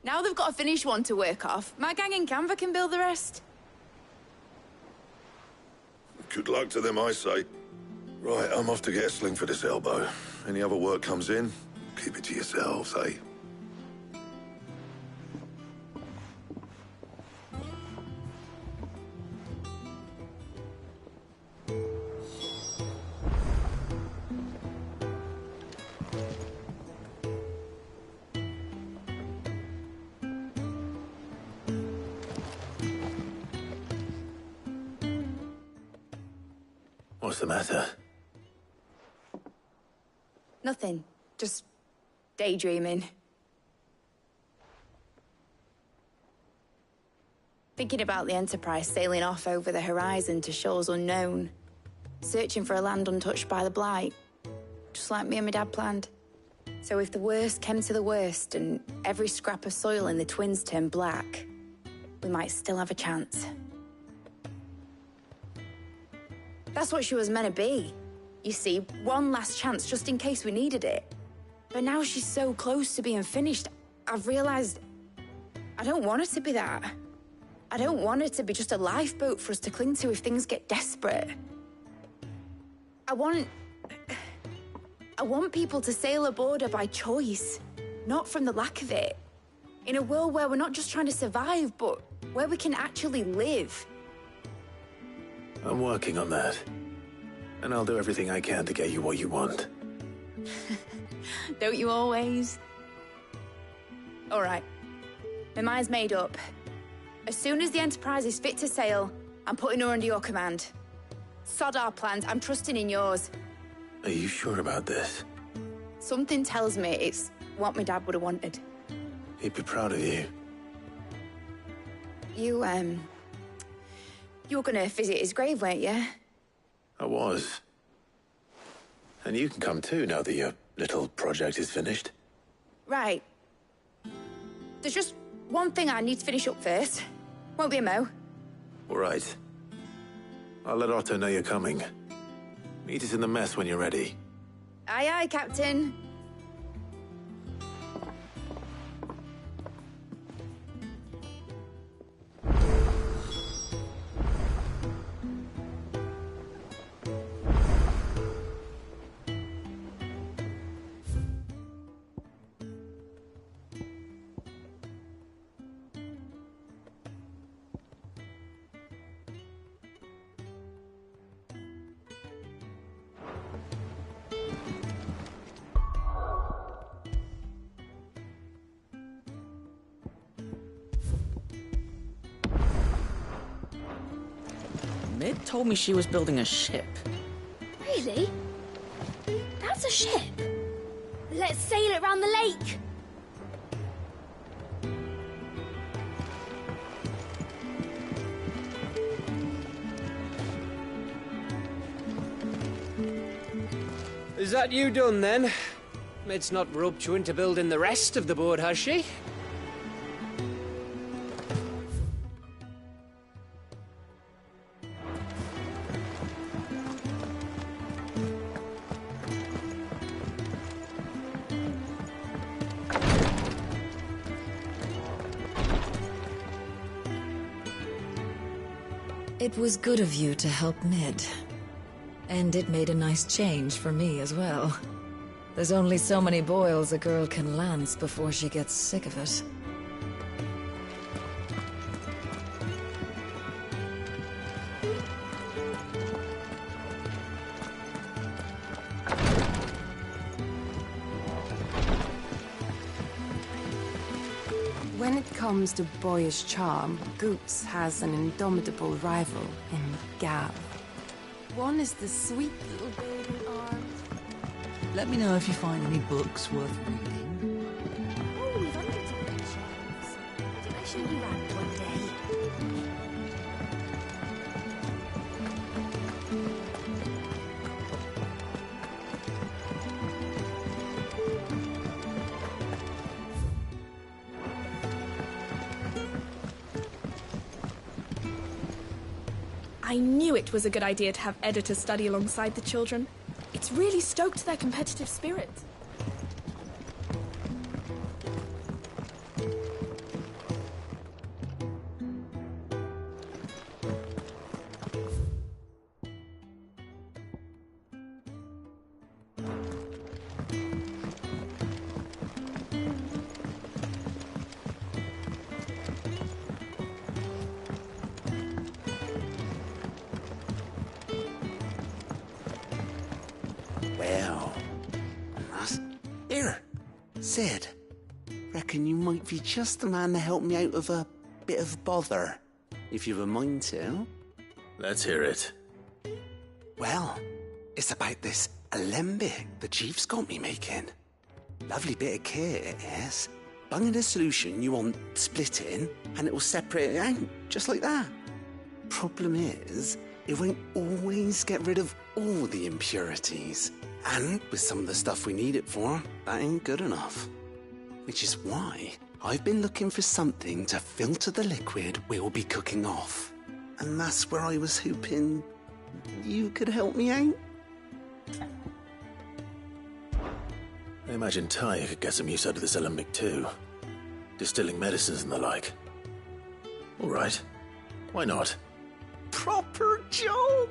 Now they've got a finished one to work off, my gang in Canva can build the rest. Good luck to them, I say. Right, I'm off to get a sling for this elbow. Any other work comes in, keep it to yourselves, eh? What's the matter? Nothing. Just daydreaming. Thinking about the Enterprise sailing off over the horizon to shores unknown. Searching for a land untouched by the Blight. Just like me and my dad planned. So if the worst came to the worst and every scrap of soil in the Twins turned black, we might still have a chance. That's what she was meant to be. You see, one last chance just in case we needed it. But now she's so close to being finished, I've realized I don't want it to be that. I don't want it to be just a lifeboat for us to cling to if things get desperate. I want people to sail aboard her by choice, not from the lack of it. In a world where we're not just trying to survive, but where we can actually live. I'm working on that. And I'll do everything I can to get you what you want. Don't you always? All right. My mind's made up. As soon as the Enterprise is fit to sail, I'm putting her under your command. Sod our plans, I'm trusting in yours. Are you sure about this? Something tells me it's what my dad would have wanted. He'd be proud of you. You were gonna visit his grave, weren't you? I was. And you can come too now that your little project is finished. Right. There's just one thing I need to finish up first. Won't be a mo. All right. I'll let Otto know you're coming. Meet us in the mess when you're ready. Aye, aye, Captain. Mid told me she was building a ship. Really? That's a ship? Let's sail it round the lake. Is that you done then? Mid's not roped you into building the rest of the board, has she? It was good of you to help Mid. And it made a nice change for me as well. There's only so many boils a girl can lance before she gets sick of it. When it comes to boyish charm, Goots has an indomitable rival in Gav. One is the sweet little baby arms. Let me know if you find any books worth reading. Oh, show you around one day. I knew it was a good idea to have editors study alongside the children. It's really stoked their competitive spirit. Well, here, Sid. Reckon you might be just the man to help me out of a bit of bother, if you've a mind to. Let's hear it. Well, it's about this alembic the chief's got me making. Lovely bit of kit it is. Bung in a solution you want splitting, and it will separate it out, just like that. Problem is, it won't always get rid of all the impurities. And with some of the stuff we need it for, that ain't good enough. Which is why I've been looking for something to filter the liquid we'll be cooking off. And that's where I was hoping you could help me out. I imagine Ty could get some use out of this alembic too. Distilling medicines and the like. All right. Why not? Proper job!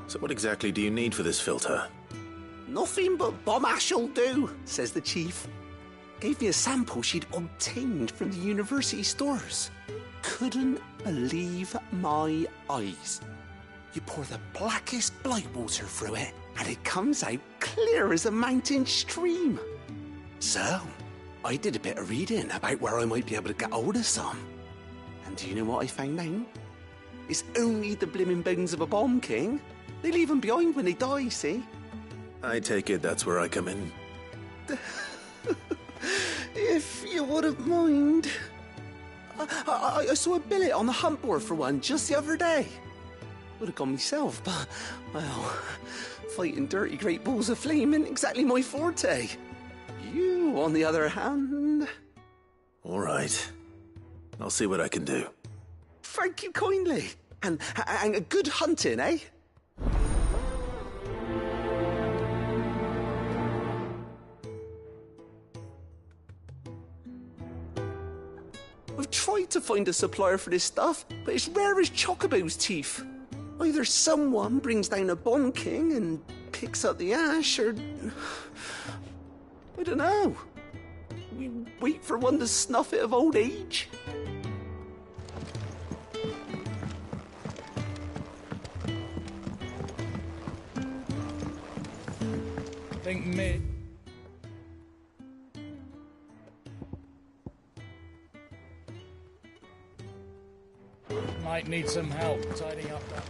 So what exactly do you need for this filter? Nothing but bomb ash'll do, says the chief. Gave me a sample she'd obtained from the university stores. Couldn't believe my eyes. You pour the blackest blight water through it, and it comes out clear as a mountain stream. So, I did a bit of reading about where I might be able to get hold of some. And do you know what I found out? It's only the blimmin' bones of a bomb king. They leave them behind when they die, see? I take it that's where I come in. If you wouldn't mind. I saw a billet on the hunt board for one just the other day. Would have gone myself, but, well, fighting dirty great balls of flame ain't exactly my forte. You, on the other hand... All right. I'll see what I can do. Thank you kindly. And a good hunting, eh? I've tried to find a supplier for this stuff, but it's rare as Chocobo's teeth. Either someone brings down a bomb king and picks up the ash, or... I don't know. We wait for one to snuff it of old age. Think me. Might need some help tidying up that.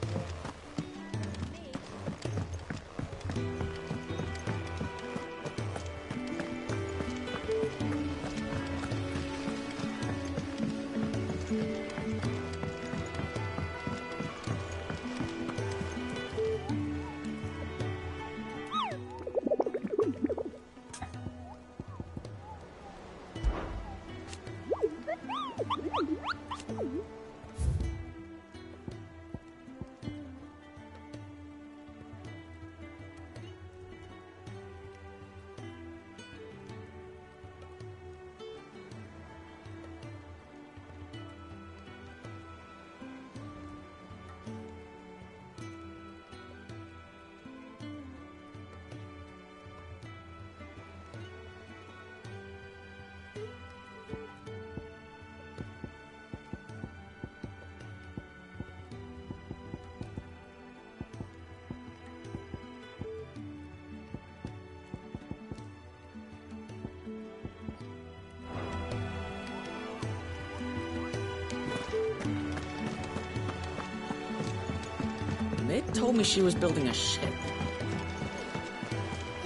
Mid told me she was building a ship.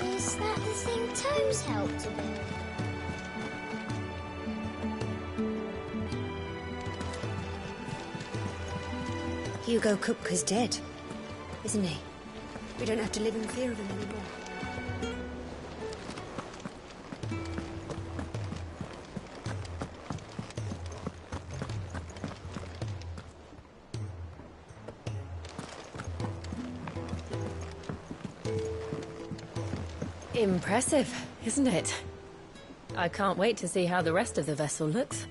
Is that the thing Tomes helped to build? Hugo Kupka's dead, isn't he? We don't have to live in fear of him anymore. Impressive, isn't it? I can't wait to see how the rest of the vessel looks.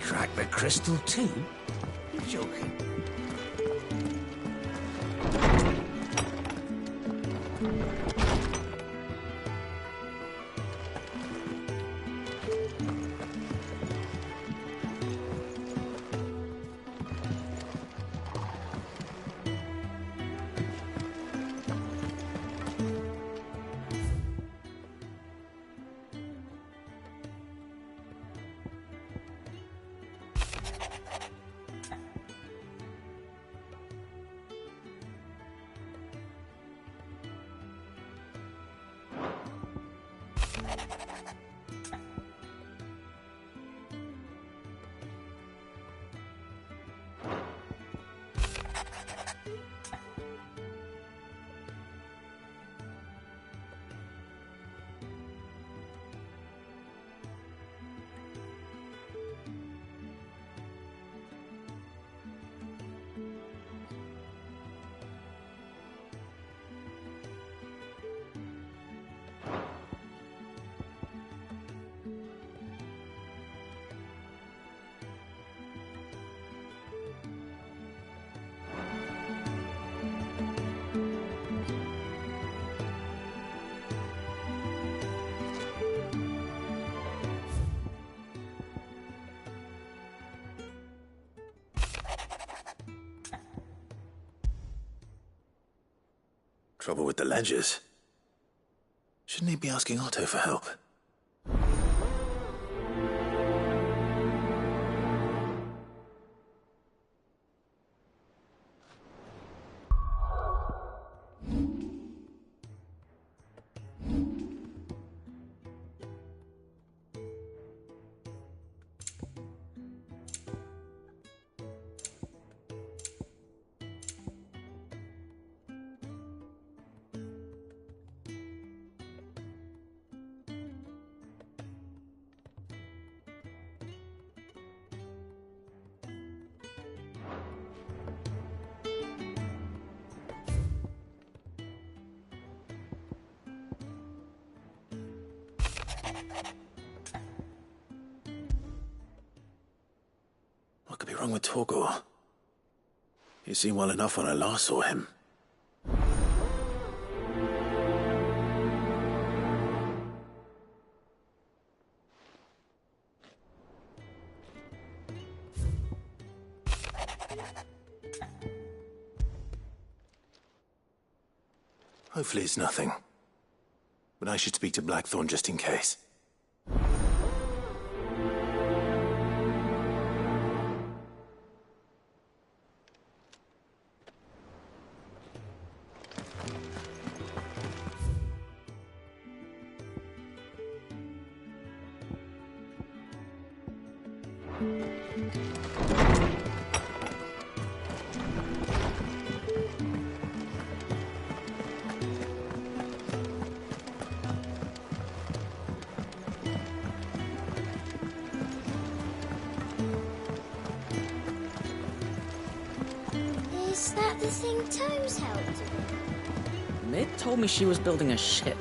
Crack the crystal too? You're joking. Trouble with the ledgers. Shouldn't he be asking Otto for help? What could be wrong with Torgor? He seemed well enough when I last saw him. Hopefully it's nothing. But I should speak to Blackthorn just in case. Is that the thing Tomes helped with? Mid told me she was building a ship.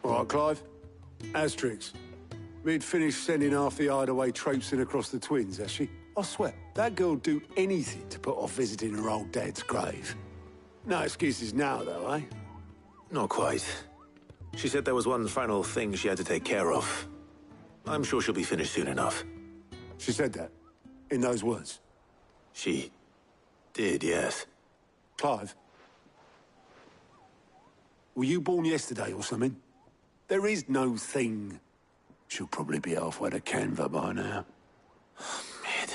All right, Clive. Asterix. Mid finished sending half the hideaway traipsing across the twins, has she? I swear, that girl'd do anything to put off visiting her old dad's grave. No excuses now, though, eh? Not quite. She said there was one final thing she had to take care of. I'm sure she'll be finished soon enough. She said that? In those words? She did, yes. Clive? Were you born yesterday or something? There is no thing. She'll probably be halfway to Canva by now. Mid.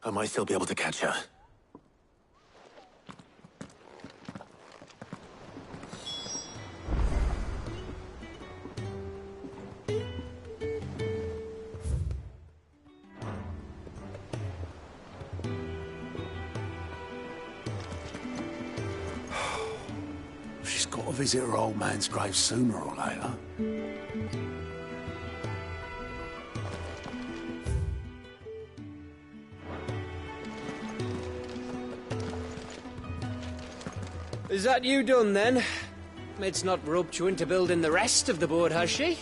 I might still be able to catch her. She's got to visit her old man's grave sooner or later. Is that you done, then? Mid's not roped you into building the rest of the board, has she?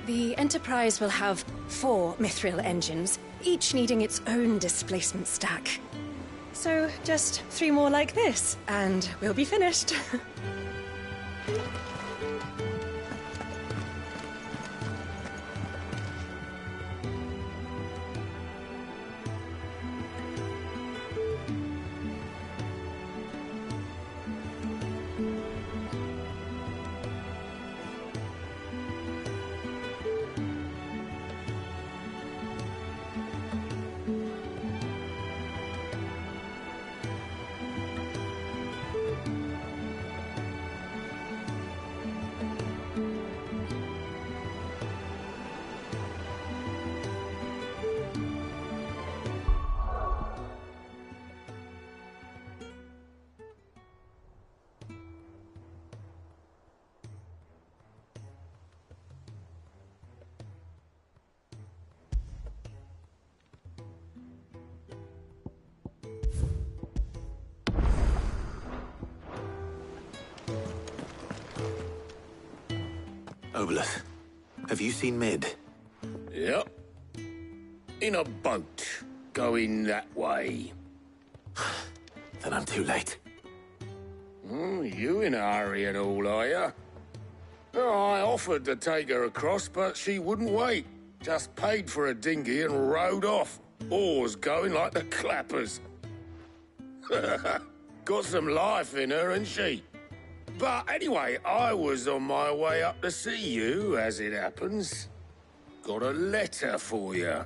The Enterprise will have 4 mithril engines, each needing its own displacement stack. So just 3 more like this, and we'll be finished. Obolus, have you seen Mid? Yep. In a boat, going that way. Then I'm too late. You in a hurry and all, are you? I offered to take her across, but she wouldn't wait. Just paid for a dinghy and rowed off. Oars going like the clappers. Got some life in her, ain't she? But anyway, I was on my way up to see you, as it happens. Got a letter for you.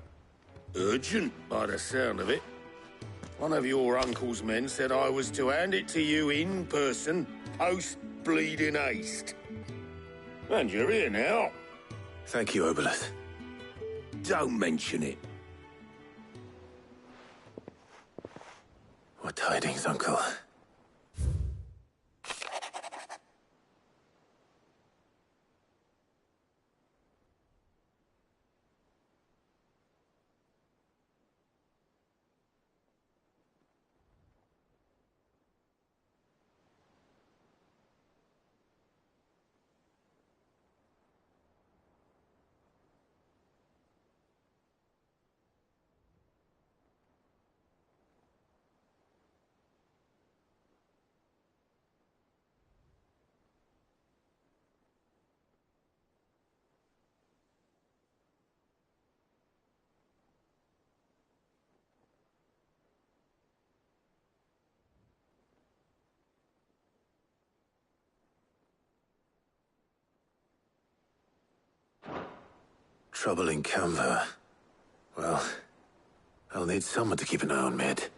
Urgent, by the sound of it. One of your uncle's men said I was to hand it to you in person, post-bleeding haste. And you're here now. Thank you, Obolus. Don't mention it. What tidings, Uncle? Trouble in Canva. Well, I'll need someone to keep an eye on Mid.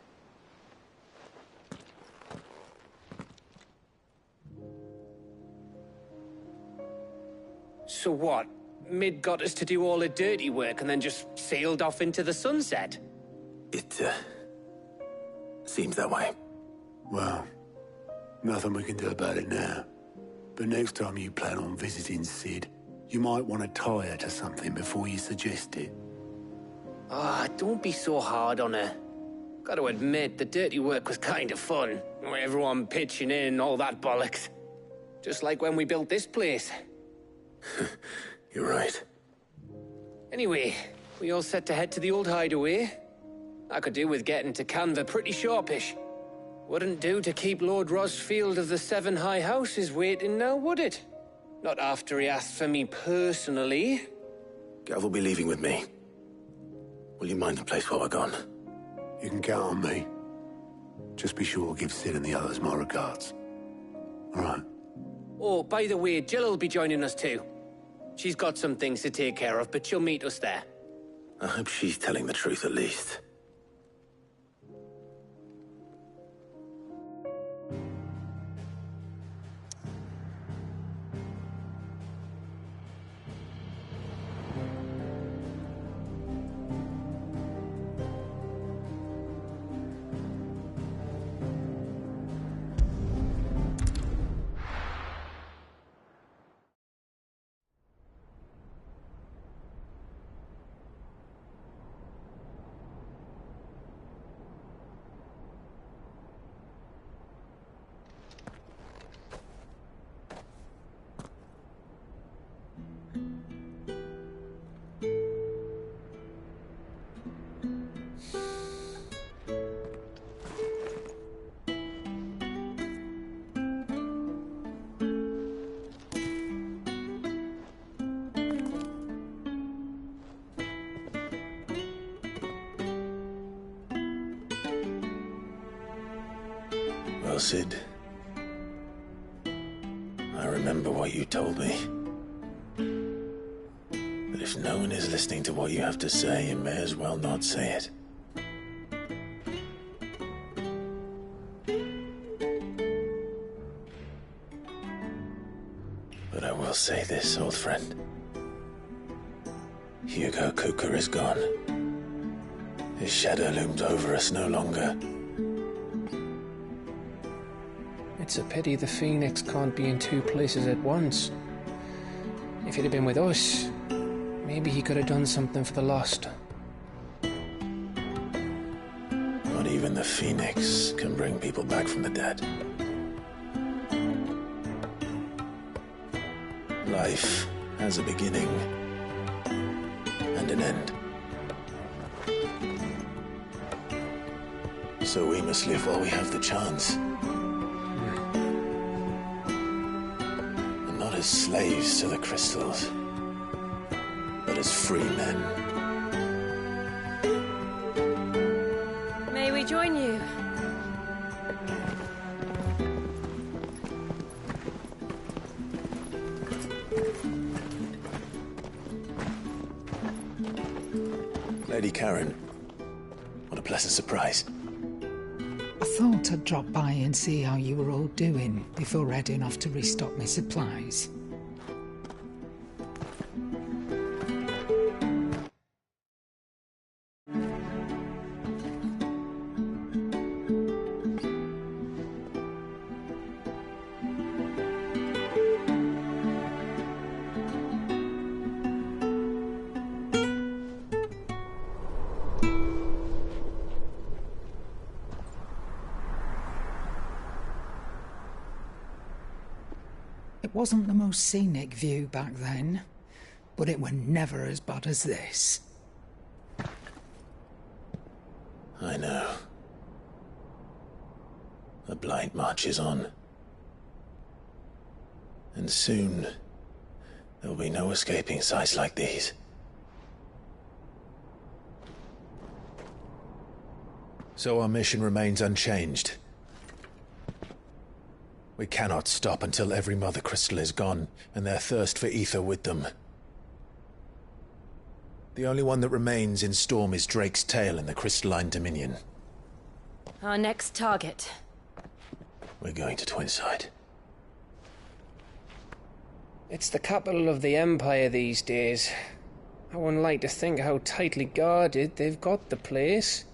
So what? Mid got us to do all the dirty work and then just sailed off into the sunset? It, seems that way. Well, nothing we can do about it now. But next time you plan on visiting Sid, you might want to tie her to something before you suggest it. Ah, don't be so hard on her. Gotta admit, the dirty work was kind of fun. Everyone pitching in and all that bollocks. Just like when we built this place. You're right. Anyway, we all set to head to the old hideaway. I could do with getting to Canva pretty sharpish. Wouldn't do to keep Lord Rosfield of the Seven High Houses waiting now, would it? Not after he asked for me personally. Gav will be leaving with me. Will you mind the place while we're gone? You can count on me. Just be sure to give Sid and the others my regards. All right. Oh, by the way, Jill will be joining us too. She's got some things to take care of, but she'll meet us there. I hope she's telling the truth at least. Sid. I remember what you told me. But if no one is listening to what you have to say, you may as well not say it. But I will say this, old friend. Hugo Kuka is gone. His shadow looms over us no longer. It's a pity the Phoenix can't be in two places at once. If he'd have been with us, maybe he could have done something for the lost. Not even the Phoenix can bring people back from the dead. Life has a beginning and an end. So we must live while we have the chance. And not as slaves to the crystals, but as free men. May we join you? Lady Karen, what a pleasant surprise. I thought I'd drop by and see how you were all doing before heading off to restock my supplies. It wasn't the most scenic view back then, but it were never as bad as this. I know. The blight marches on. And soon, there'll be no escaping sights like these. So our mission remains unchanged. We cannot stop until every Mother Crystal is gone, and their thirst for ether with them. The only one that remains in Storm is Drake's Tail in the Crystalline Dominion. Our next target. We're going to Twinside. It's the capital of the Empire these days. I wouldn't like to think how tightly guarded they've got the place.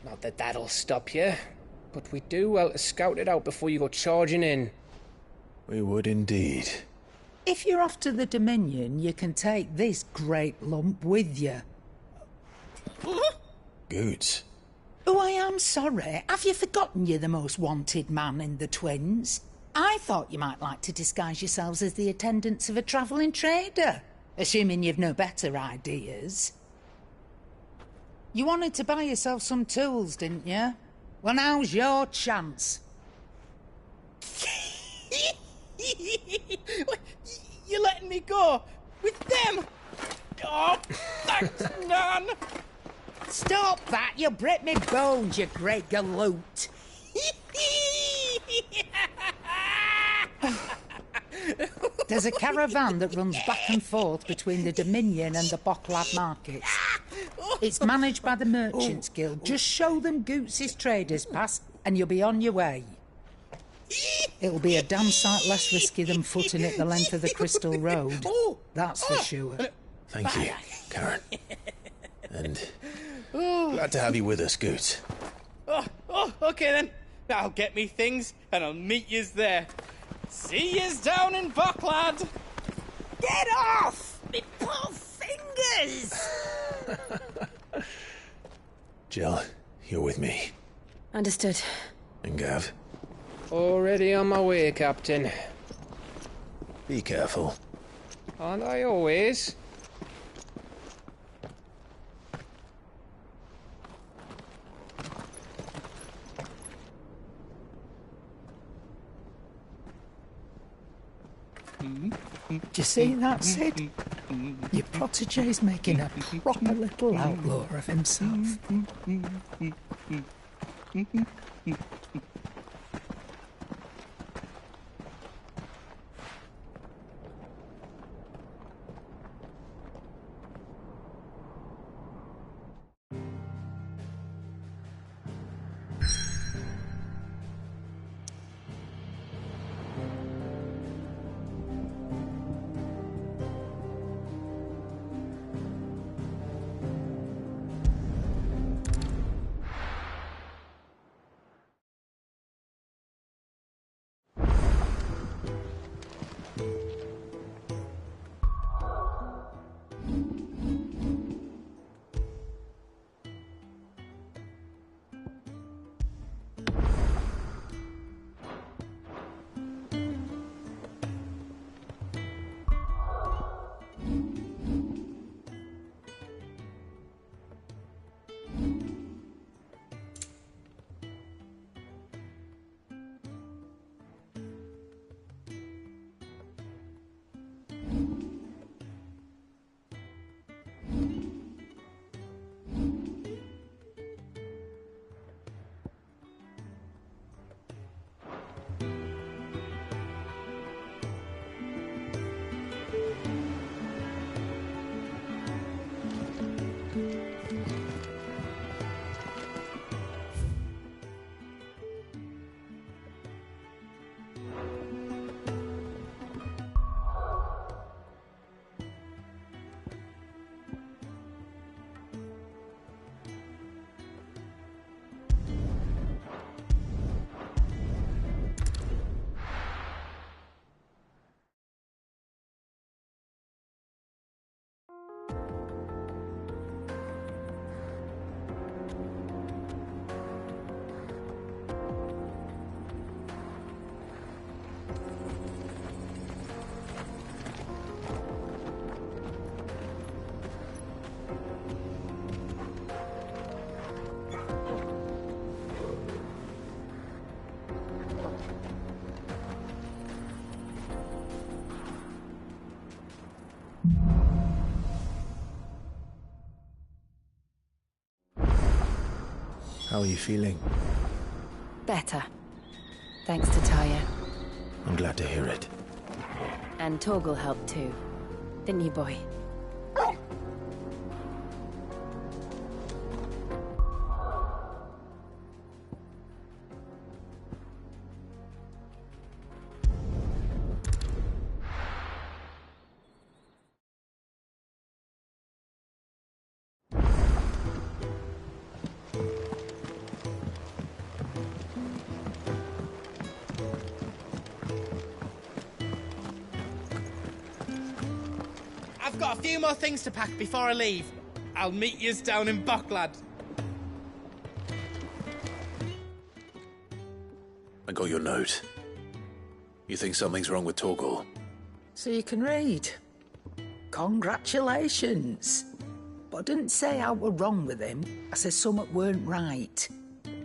Not that that'll stop you. But we do well to scout it out before you go charging in. We would indeed. If you're off to the Dominion, you can take this great lump with you. Goods. Oh, I am sorry. Have you forgotten you're the most wanted man in the Twins? I thought you might like to disguise yourselves as the attendants of a travelling trader, assuming you've no better ideas. You wanted to buy yourself some tools, didn't you? Well, now's your chance. You're letting me go with them? Oh, thanks, Nan. Stop that! You'll break me bones, you great galoot. There's a caravan that runs back and forth between the Dominion and the Bocklad markets. It's managed by the Merchants Guild. Just show them Goots' traders pass and you'll be on your way. It'll be a damn sight less risky than footing it the length of the Crystal Road. That's for sure. Thank you, Karen. And glad to have you with us, Goots. Okay then. I'll get me things and I'll meet yous there. See yous down in Bocklad. Get off! Me poor fingers! Jill, you're with me. Understood. And Gav? Already on my way, Captain. Be careful. Aren't I always? Do you see that, Sid? Your protege's making a proper little outlaw of himself. How are you feeling? Better. Thanks to Taya. I'm glad to hear it. And Torgal helped too. Didn't you, boy? I've got a few more things to pack before I leave. I'll meet yous down in Bucklad. I got your note. You think something's wrong with Torgal? So you can read. Congratulations. But I didn't say how we're wrong with him. I said something weren't right.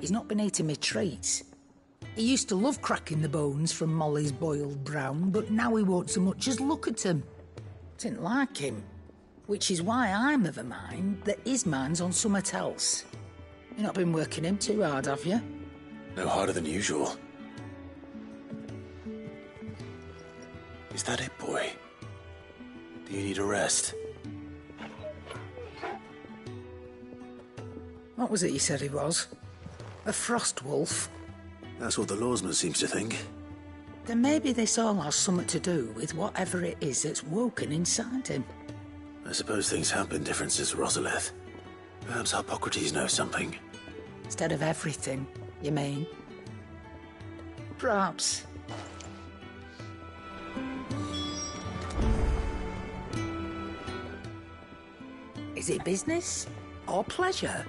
He's not been eating me treats. He used to love cracking the bones from Molly's boiled brown, but now he won't so much as look at them. Didn't like him. Which is why I'm of a mind that his mind's on something else. You've not been working him too hard, have you? No harder than usual. Is that it, boy? Do you need a rest? What was it you said he was? A frost wolf? That's what the lawsman seems to think. Then maybe this all has something to do with whatever it is that's woken inside him. I suppose things have been different since Rosalith. Perhaps Hippocrates knows something. Instead of everything, you mean? Perhaps. Is it business or pleasure?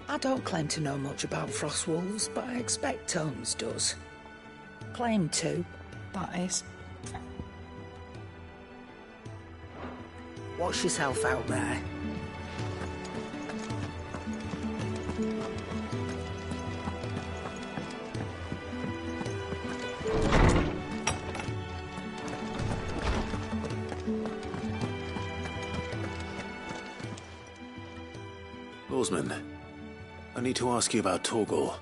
I don't claim to know much about Frostwolves, but I expect Tomes does. Claim to, that is. Watch yourself out there. Lawsman, I need to ask you about Torgal.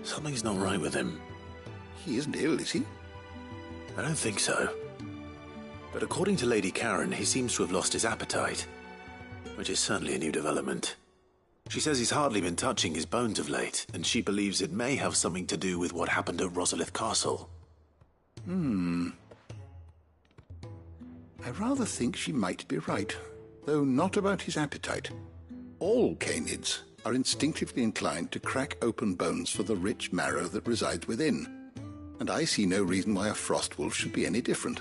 Something's not right with him. He isn't ill, is he? I don't think so. But according to Lady Karen, he seems to have lost his appetite, which is certainly a new development. She says he's hardly been touching his bones of late, and she believes it may have something to do with what happened at Rosalith Castle. I rather think she might be right, though not about his appetite. All canids are instinctively inclined to crack open bones for the rich marrow that resides within, and I see no reason why a frost wolf should be any different.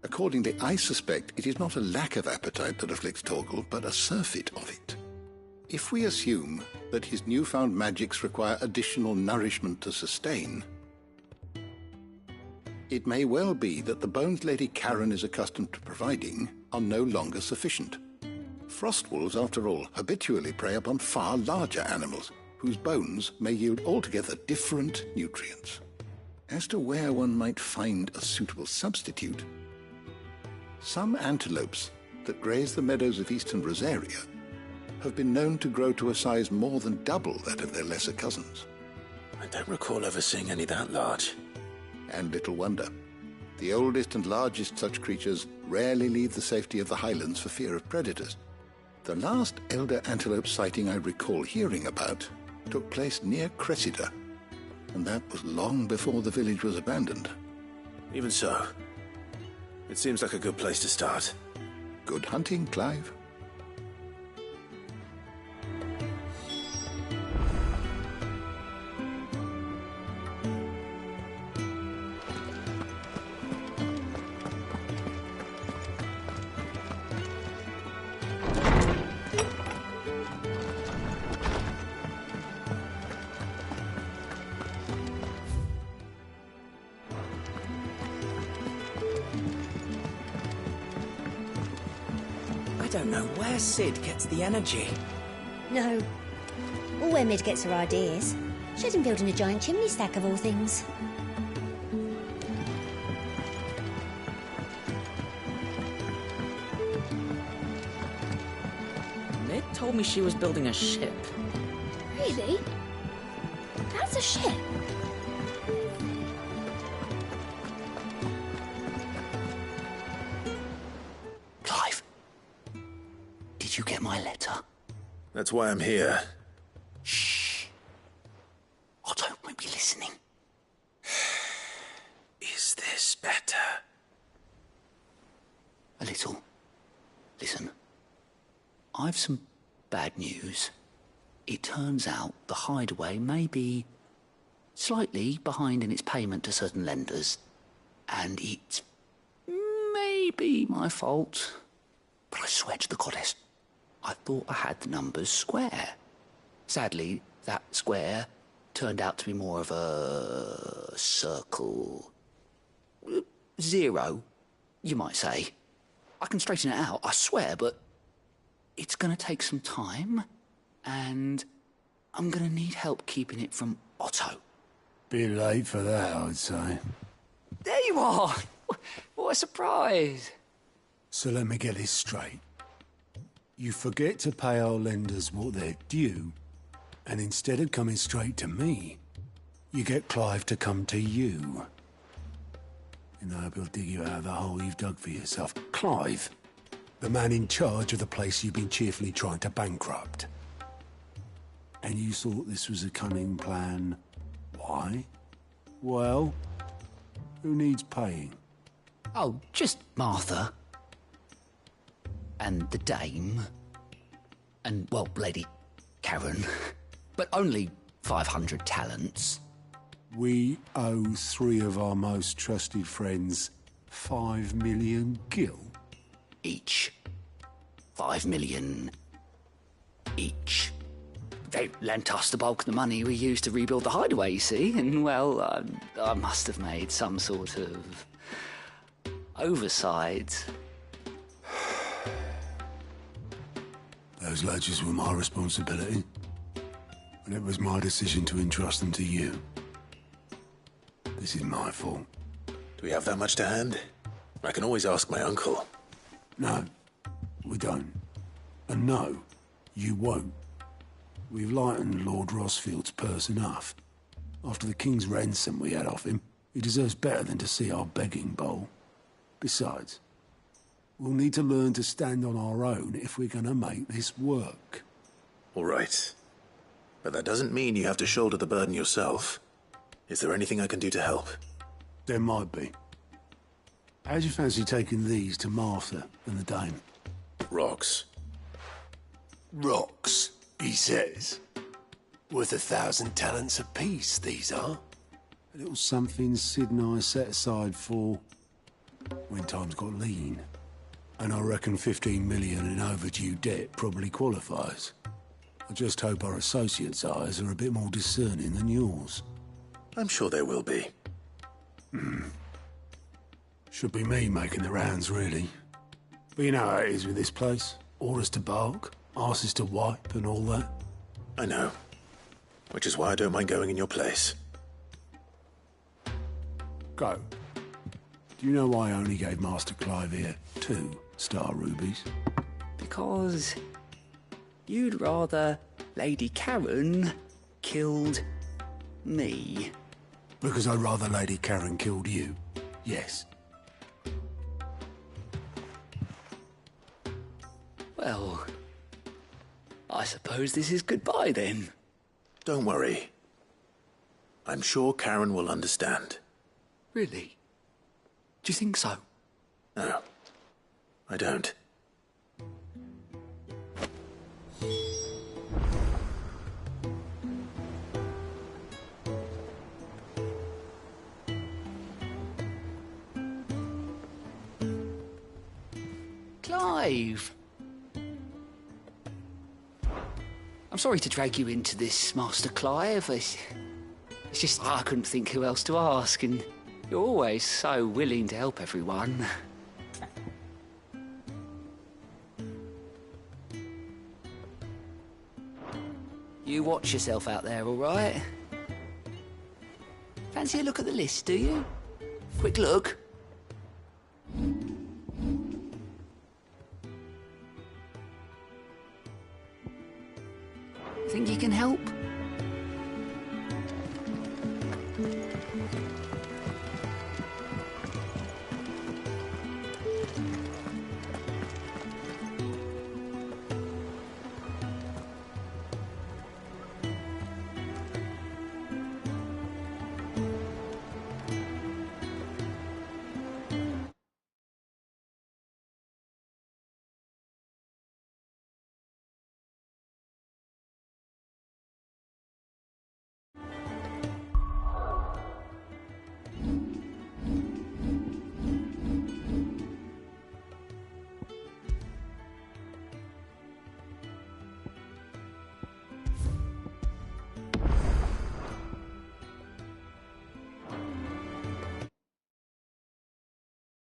Accordingly, I suspect it is not a lack of appetite that afflicts Torgal, but a surfeit of it. If we assume that his newfound magics require additional nourishment to sustain, it may well be that the bones Lady Karen is accustomed to providing are no longer sufficient. Frost wolves, after all, habitually prey upon far larger animals, whose bones may yield altogether different nutrients. As to where one might find a suitable substitute, some antelopes that graze the meadows of eastern Rosaria have been known to grow to a size more than double that of their lesser cousins. I don't recall ever seeing any that large. And little wonder. The oldest and largest such creatures rarely leave the safety of the highlands for fear of predators. The last elder antelope sighting I recall hearing about took place near Cressida, and that was long before the village was abandoned. Even so, it seems like a good place to start. Good hunting, Clive. I don't know where Sid gets the energy. No. Or where Mid gets her ideas. She had him building a giant chimney stack of all things. Mid told me she was building a ship. Really? That's a ship? Clive, did you get my letter? That's why I'm here. Shh. Otto won't be listening. Is this better? A little. Listen. I've some bad news. It turns out the hideaway may be slightly behind in its payment to certain lenders, and it may be my fault. But I swear to the goddess, I thought I had the numbers square. Sadly, that square turned out to be more of a circle. Zero, you might say. I can straighten it out, I swear, but it's going to take some time, and I'm going to need help keeping it from Otto. Bit late for that, I'd say. There you are! What a surprise! So let me get this straight. You forget to pay our lenders what they're due, and instead of coming straight to me, you get Clive to come to you. And I hope he'll dig you out of the hole you've dug for yourself. Clive, the man in charge of the place you've been cheerfully trying to bankrupt. And you thought this was a cunning plan. Why? Well, who needs paying? Oh, just Martha. And the dame. And, well, Lady Karen. But only 500 talents. We owe 3 of our most trusted friends 5 million gil. Each. 5 million each. They lent us the bulk of the money we used to rebuild the hideaway, you see, and, well, I must have made some sort of oversight. Those ledgers were my responsibility, and it was my decision to entrust them to you. This is my fault. Do we have that much to hand? I can always ask my uncle. No, we don't. And no, you won't. We've lightened Lord Rosfield's purse enough. After the king's ransom we had off him, he deserves better than to see our begging bowl. Besides, we'll need to learn to stand on our own if we're gonna make this work. All right. But that doesn't mean you have to shoulder the burden yourself. Is there anything I can do to help? There might be. How'd you fancy taking these to Martha and the Dame? Rocks. Rocks, he says. Worth 1,000 talents apiece, these are. A little something Sid and I set aside for when times got lean. And I reckon 15 million in overdue debt probably qualifies. I just hope our associates' eyes are a bit more discerning than yours. I'm sure there will be. Should be me making the rounds, really. But you know how it is with this place. Orders to bark, arses to wipe and all that. I know. Which is why I don't mind going in your place. Go. Do you know why I only gave Master Clive here 2 star rubies? Because you'd rather Lady Karen killed me. Because I'd rather Lady Karen killed you. Yes. Well, I suppose this is goodbye then. Don't worry. I'm sure Karen will understand. Really? Do you think so? No, I don't. Clive! I'm sorry to drag you into this, Master Clive. It's just I couldn't think who else to ask, and you're always so willing to help everyone. You watch yourself out there, all right? Fancy a look at the list, do you? Quick look. Think you can help?